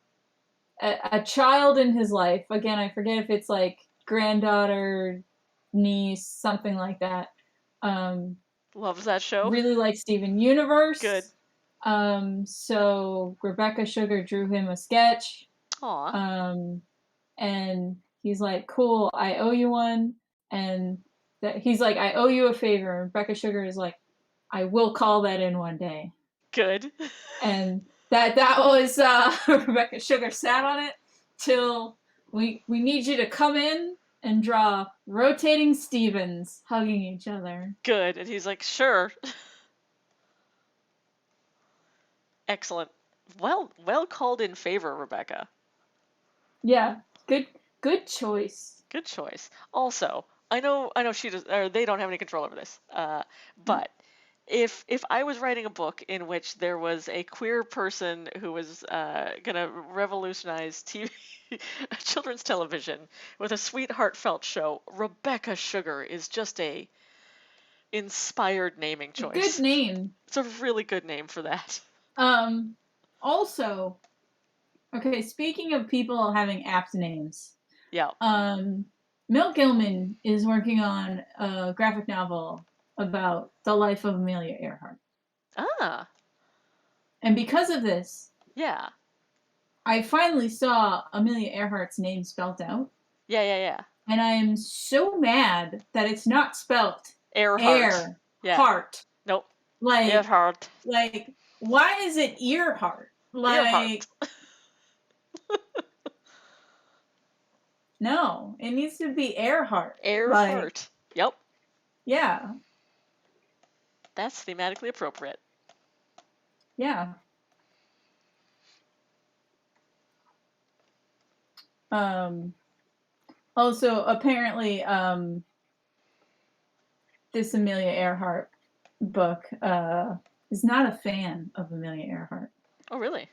a child in his life. Again, I forget if it's like granddaughter, niece, something like that. Um Loves that show. really like Steven Good. Universe. So Rebecca Sugar drew him a sketch. Aw. And he's like, "Cool, I owe you one." And that he's like, "I owe you a favor." And Rebecca Sugar is like, "I will call that in one day." Good. And that was Rebecca Sugar sat on it till we need you to come in and draw rotating Stevens hugging each other. Good. And he's like, sure. Excellent. Well called in favor, Rebecca. Yeah, good choice. Good choice. Also, I know she does, or they don't have any control over this. But if I was writing a book in which there was a queer person who was gonna revolutionize TV, children's television with a sweet, heartfelt show, Rebecca Sugar is just a inspired naming A good choice. name. It's a really good name for that. Also, okay, speaking of people having apt names, Yeah. Mel Gilman is working on a graphic novel about the life of Amelia Earhart. Ah. And because of this, Yeah. I finally saw Amelia Earhart's name spelt out. Yeah. And I am so mad that it's not spelt Earhart. Yeah. Heart. Nope. Like, Earhart. like, why is it Earhart? Earhart. No, it needs to be Earhart. Earhart. Yep. Yeah. That's thematically appropriate. Yeah. Also, apparently, this Amelia Earhart book is not a fan of Amelia Earhart. Oh, really?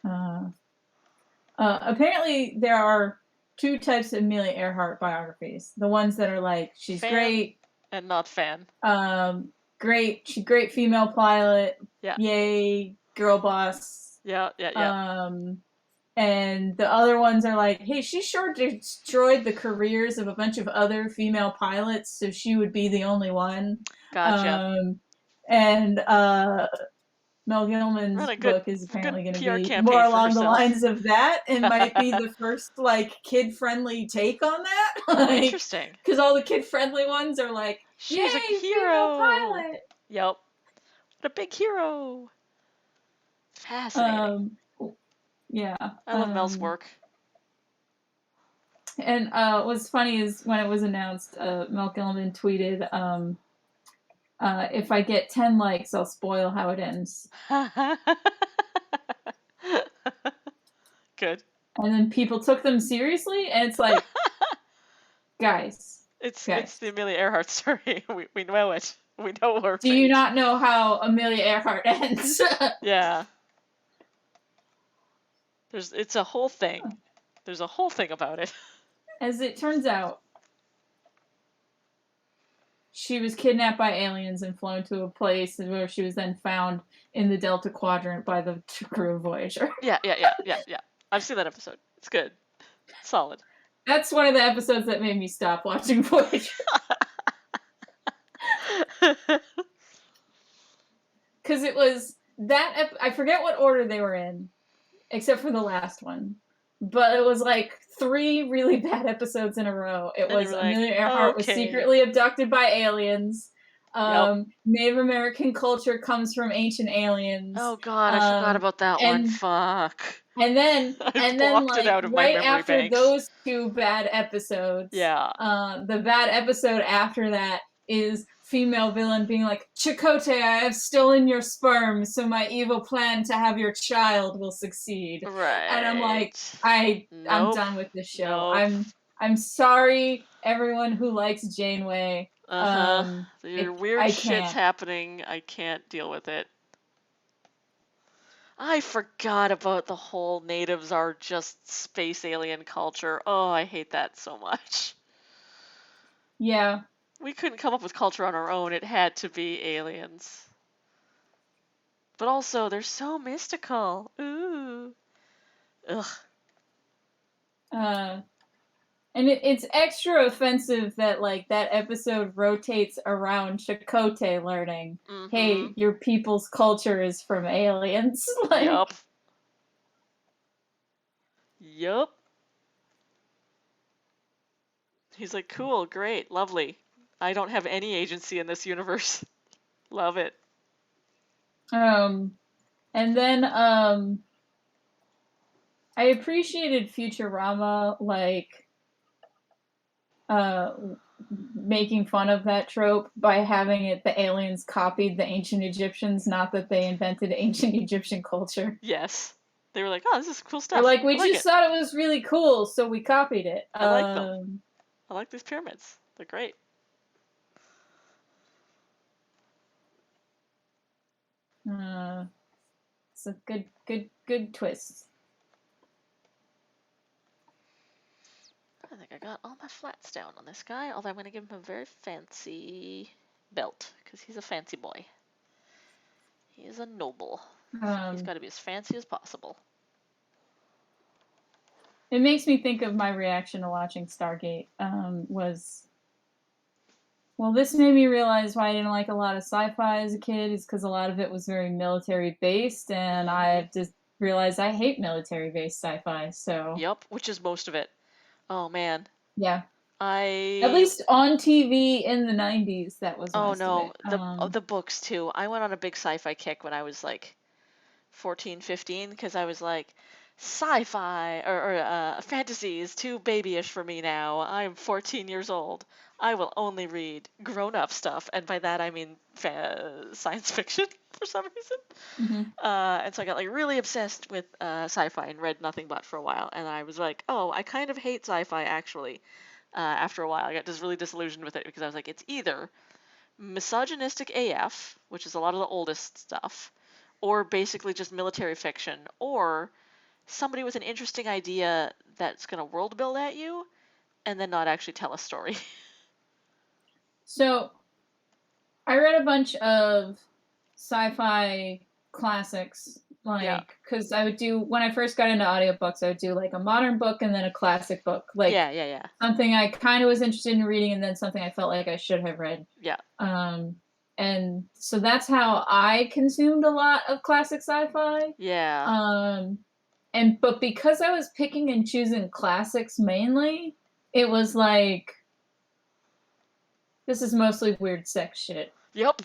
Apparently, there are two types of Amelia Earhart biographies. The ones that are like, she's fan great. And not fan. Great female pilot. Yeah. Yay, girl boss. Yeah. And the other ones are like, hey, she sure destroyed the careers of a bunch of other female pilots, so she would be the only one. Gotcha. And Mel Gilman's book is apparently going to PR be campaign more for along the herself. lines of that, and might be the first like kid-friendly take on that. Like, interesting. Because all the kid-friendly ones are like, she's yay, a hero. female pilot. Yep. What a big hero. Fascinating. Yeah. I love Mel's work. And what's funny is when it was announced, Mel Gilman tweeted, if I get 10 likes, I'll spoil how it ends. Good. And then people took them seriously, and it's like, guys. It's the Amelia Earhart story. We know it. We know her. Do you not know how Amelia Earhart ends? Yeah. It's a whole thing. There's a whole thing about it. As it turns out, she was kidnapped by aliens and flown to a place where she was then found in the Delta Quadrant by the crew of Voyager. Yeah. I've seen that episode. It's good. Solid. That's one of the episodes that made me stop watching Voyager. Because it was that I forget what order they were in, except for the last one. But it was like 3 really bad episodes in a row. It was like, Amelia Earhart was secretly abducted by aliens. Native American culture comes from ancient aliens. Oh God, I forgot about that one. Fuck. And then like out of right after banks. those 2 bad episodes, the bad episode after that is female villain being like, Chakotay, I have stolen your sperm, so my evil plan to have your child will succeed. Right. And I'm like, I'm done with this show. I'm sorry, everyone who likes Janeway. Weird shit's happening. I can't deal with it. I forgot about the whole natives are just space alien culture. Oh, I hate that so much. Yeah. We couldn't come up with culture on our own. It had to be aliens. But also, they're so mystical. Ooh. Ugh. And it's extra offensive that, like, that episode rotates around Chakotay learning, hey, your people's culture is from aliens. Like, Yup. He's like, cool, great, lovely. I don't have any agency in this universe. Love it. And then, I appreciated Futurama, like, making fun of that trope by having it the aliens copied the ancient Egyptians, not that they invented ancient Egyptian culture. Yes. They were like, oh, this is cool stuff. They're like, we just thought it was really cool, so we copied it. I like them. I like these pyramids. They're great. It's a good twist. I think I got all my flats down on this guy, although I'm going to give him a very fancy belt, because he's a fancy boy. He is a noble. So he's got to be as fancy as possible. It makes me think of my reaction to watching Stargate, well, this made me realize why I didn't like a lot of sci-fi as a kid, is because a lot of it was very military-based, and I've just realized I hate military-based sci-fi, so... Yep, which is most of it. Oh, man. Yeah. At least on TV in the 90s, that was most of it. The books, too. I went on a big sci-fi kick when I was, like, 14, 15, because I was like, sci-fi or fantasy is too babyish for me now. I'm 14 years old. I will only read grown-up stuff, and by that I mean science fiction for some reason. And so I got like really obsessed with sci-fi and read nothing but for a while. And I was like, oh, I kind of hate sci-fi actually. After a while, I got just really disillusioned with it because I was like, it's either misogynistic AF, which is a lot of the oldest stuff, or basically just military fiction, or somebody with an interesting idea that's going to world build at you and then not actually tell a story. So, I read a bunch of sci-fi classics, like, because I would do, when I first got into audiobooks, I would do like a modern book and then a classic book. Like, something I kind of was interested in reading and then something I felt like I should have read. Yeah. And so that's how I consumed a lot of classic sci-fi. Yeah. But because I was picking and choosing classics mainly, it was like, this is mostly weird sex shit. Yep.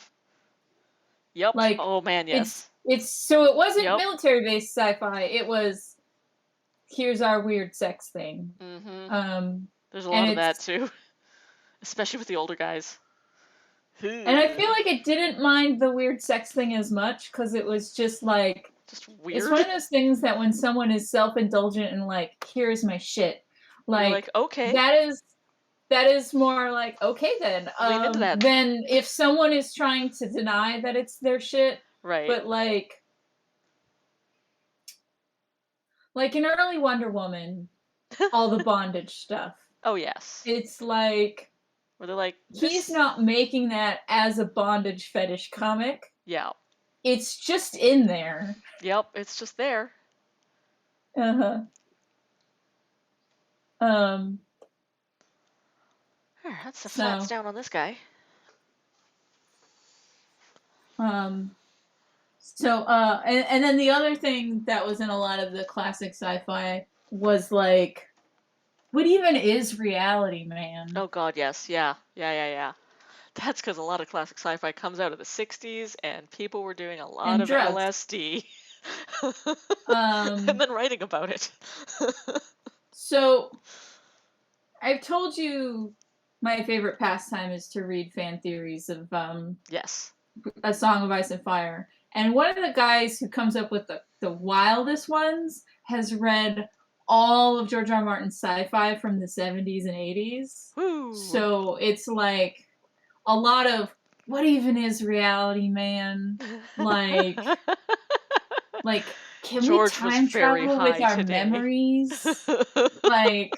Like, oh man, yes. So it wasn't military-based sci-fi. It was, here's our weird sex thing. There's a lot of that too, especially with the older guys. And I feel like it didn't mind the weird sex thing as much because it was just like, weird. It's one of those things that when someone is self-indulgent and like, here's my shit, like okay, that is more like, okay then. Lean into that. Than if someone is trying to deny that it's their shit. Right. But like in early Wonder Woman, all the bondage stuff. Oh yes. It's like, Where they're like, he's not making that as a bondage fetish comic. Yeah. It's just in there. Yep, it's just there. Uh-huh. That's the flats down on this guy. And then the other thing that was in a lot of the classic sci-fi was like, what even is reality, man? Oh god, yes. Yeah. That's because a lot of classic sci-fi comes out of the 60s and people were doing a lot And of drugs. LSD. And then writing about it. So, I've told you my favorite pastime is to read fan theories of Yes. A Song of Ice and Fire. And one of the guys who comes up with the wildest ones has read all of George R. R. Martin's sci-fi from the 70s and 80s. Woo. So it's like a lot of, what even is reality, man? Like can George we time travel with our today. memories? Like,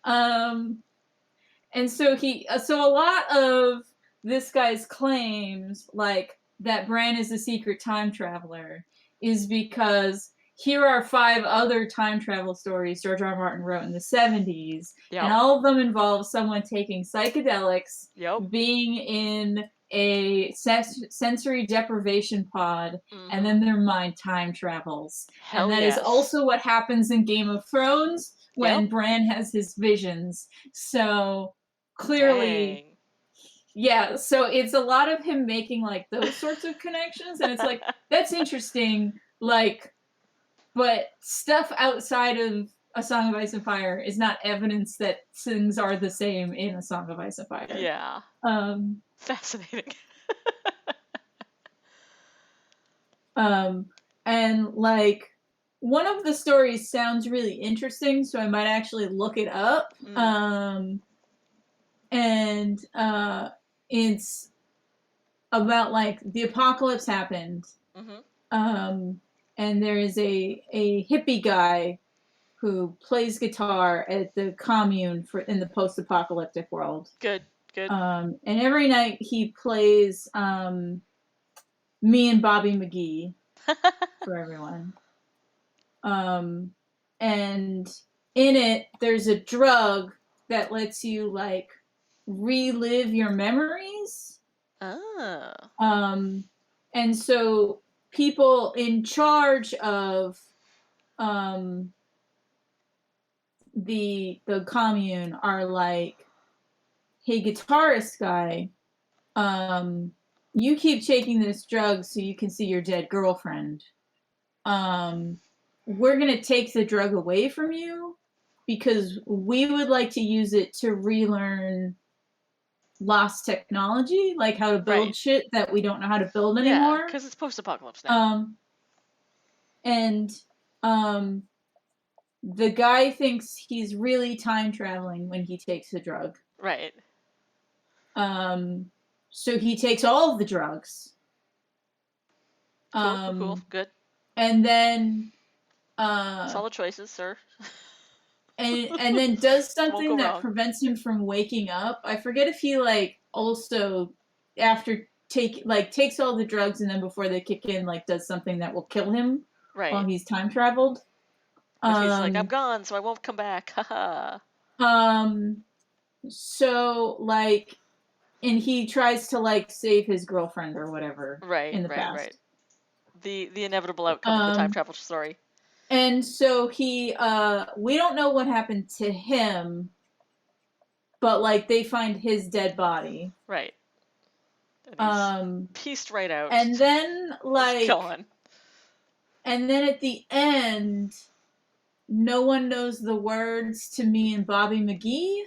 and so so a lot of this guy's claims, like that Bran is a secret time traveler, is because here are 5 other time travel stories George R. R. Martin wrote in the 70s, and all of them involve someone taking psychedelics, being in a sensory deprivation pod, and then their mind time travels. Hell and that is also what happens in Game of Thrones when Bran has his visions. So clearly, yeah, so it's a lot of him making like those sorts of connections, and it's like, that's interesting, like, but stuff outside of A Song of Ice and Fire is not evidence that things are the same in A Song of Ice and Fire. Yeah. Fascinating. And like, one of the stories sounds really interesting, so I might actually look it up. And it's about like the apocalypse happened. And there is a hippie guy who plays guitar at the commune in the post-apocalyptic world. Good. And every night he plays Me and Bobby McGee for everyone. And in it, there's a drug that lets you like relive your memories. And so people in charge of the commune are like, hey, guitarist guy, you keep taking this drug so you can see your dead girlfriend. We're going to take the drug away from you because we would like to use it to relearn lost technology, like how to build shit that we don't know how to build anymore. Yeah, because it's post-apocalypse now. And the guy thinks he's really time traveling when he takes the drug. Right. So he takes all of the drugs. Cool. Good. And then solid choices, sir. and then does something that prevents him from waking up. I forget if he like also after takes all the drugs and then before they kick in like does something that will kill him while he's time traveled. But he's like, I'm gone, so I won't come back. Haha. So like, and he tries to like save his girlfriend or whatever in the past. Right. The inevitable outcome of the time travel story. And so he we don't know what happened to him, but like they find his dead body. Right. And he's pieced right out. And then like gone. And then at the end, no one knows the words to Me and Bobby McGee.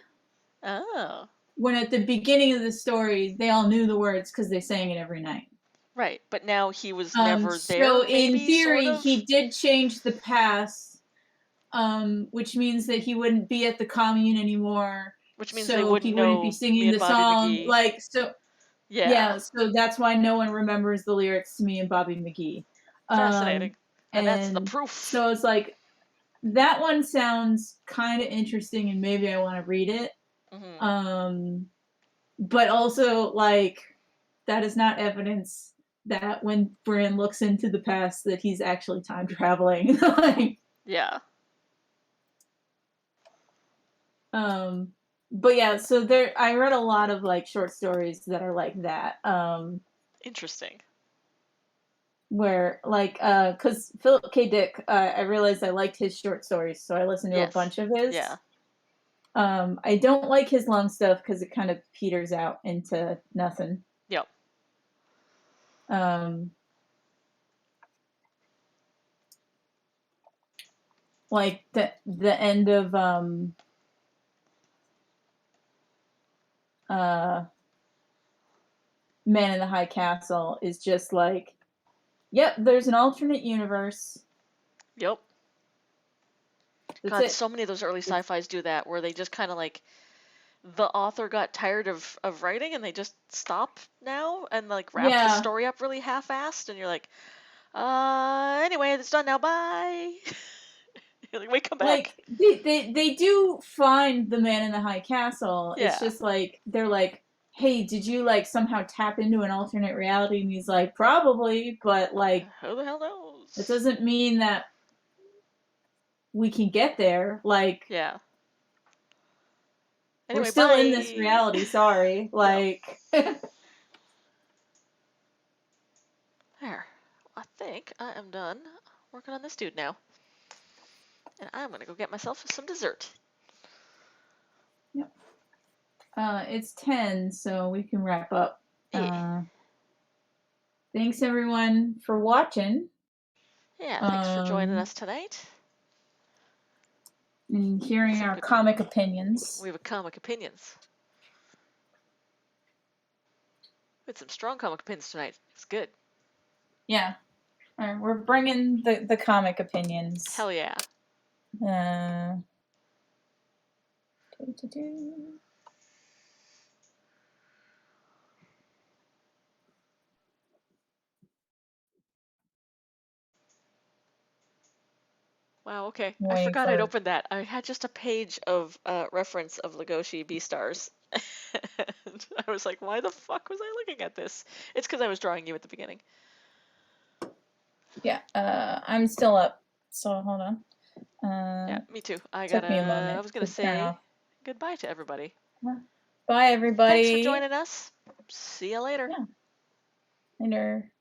Oh. When at the beginning of the story, they all knew the words because they sang it every night. Right, but now he was never there. So in theory, he did change the past, which means that he wouldn't be at the commune anymore. Which means they wouldn't be singing the song. McGee. Like so. Yeah. So that's why no one remembers the lyrics to Me and Bobby McGee. Fascinating. And that's the proof. So it's like, that one sounds kind of interesting, and maybe I want to read it. But also, like, that is not evidence that when Bran looks into the past that he's actually time traveling. Like, Yeah. But yeah, so I read a lot of like short stories that are like that. Interesting. Where like because Philip K. Dick, I realized I liked his short stories, so I listened to a Yes. bunch of his. Yeah. I don't like his long stuff because it kind of peters out into nothing. Yep. Like the end of uh Man in the High Castle is just like, yep, there's an alternate universe. Yep. That's God, it. so many of those early sci-fis do that, where they just kind of like the author got tired of writing and they just stop now and like wrap the Yeah. story up really half-assed, and you're like, anyway, it's done now. Bye. You're like, wait, come back. Like they do find the Man in the High Castle. It's Yeah. just like they're like, hey, did you like somehow tap into an alternate reality? And he's like, probably, but like Who the hell that knows? doesn't mean that we can get there. Like Yeah. we're Anyway, still in this bye. reality, sorry. Yep. Like There. I think I am done working on this dude now. And I'm gonna go get myself some dessert. Yep. It's 10, so we can wrap up. Yeah. Thanks everyone for watching. Yeah, thanks for joining us tonight. And hearing Some our good comic opinions. We have comic opinions. We had some strong comic opinions tonight. It's good. Yeah. All right, we're bringing the comic opinions. Hell yeah. Wow, okay. I Waiting forgot I'd for opened that. I had just a page of reference of Legoshi Beastars. And I was like, why the fuck was I looking at this? It's because I was drawing you at the beginning. Yeah, I'm still up, so hold on. Yeah, me too. Took me a moment I was gonna to turn say off. goodbye to everybody. Bye, everybody. Thanks for joining us. See you later. Yeah. Later.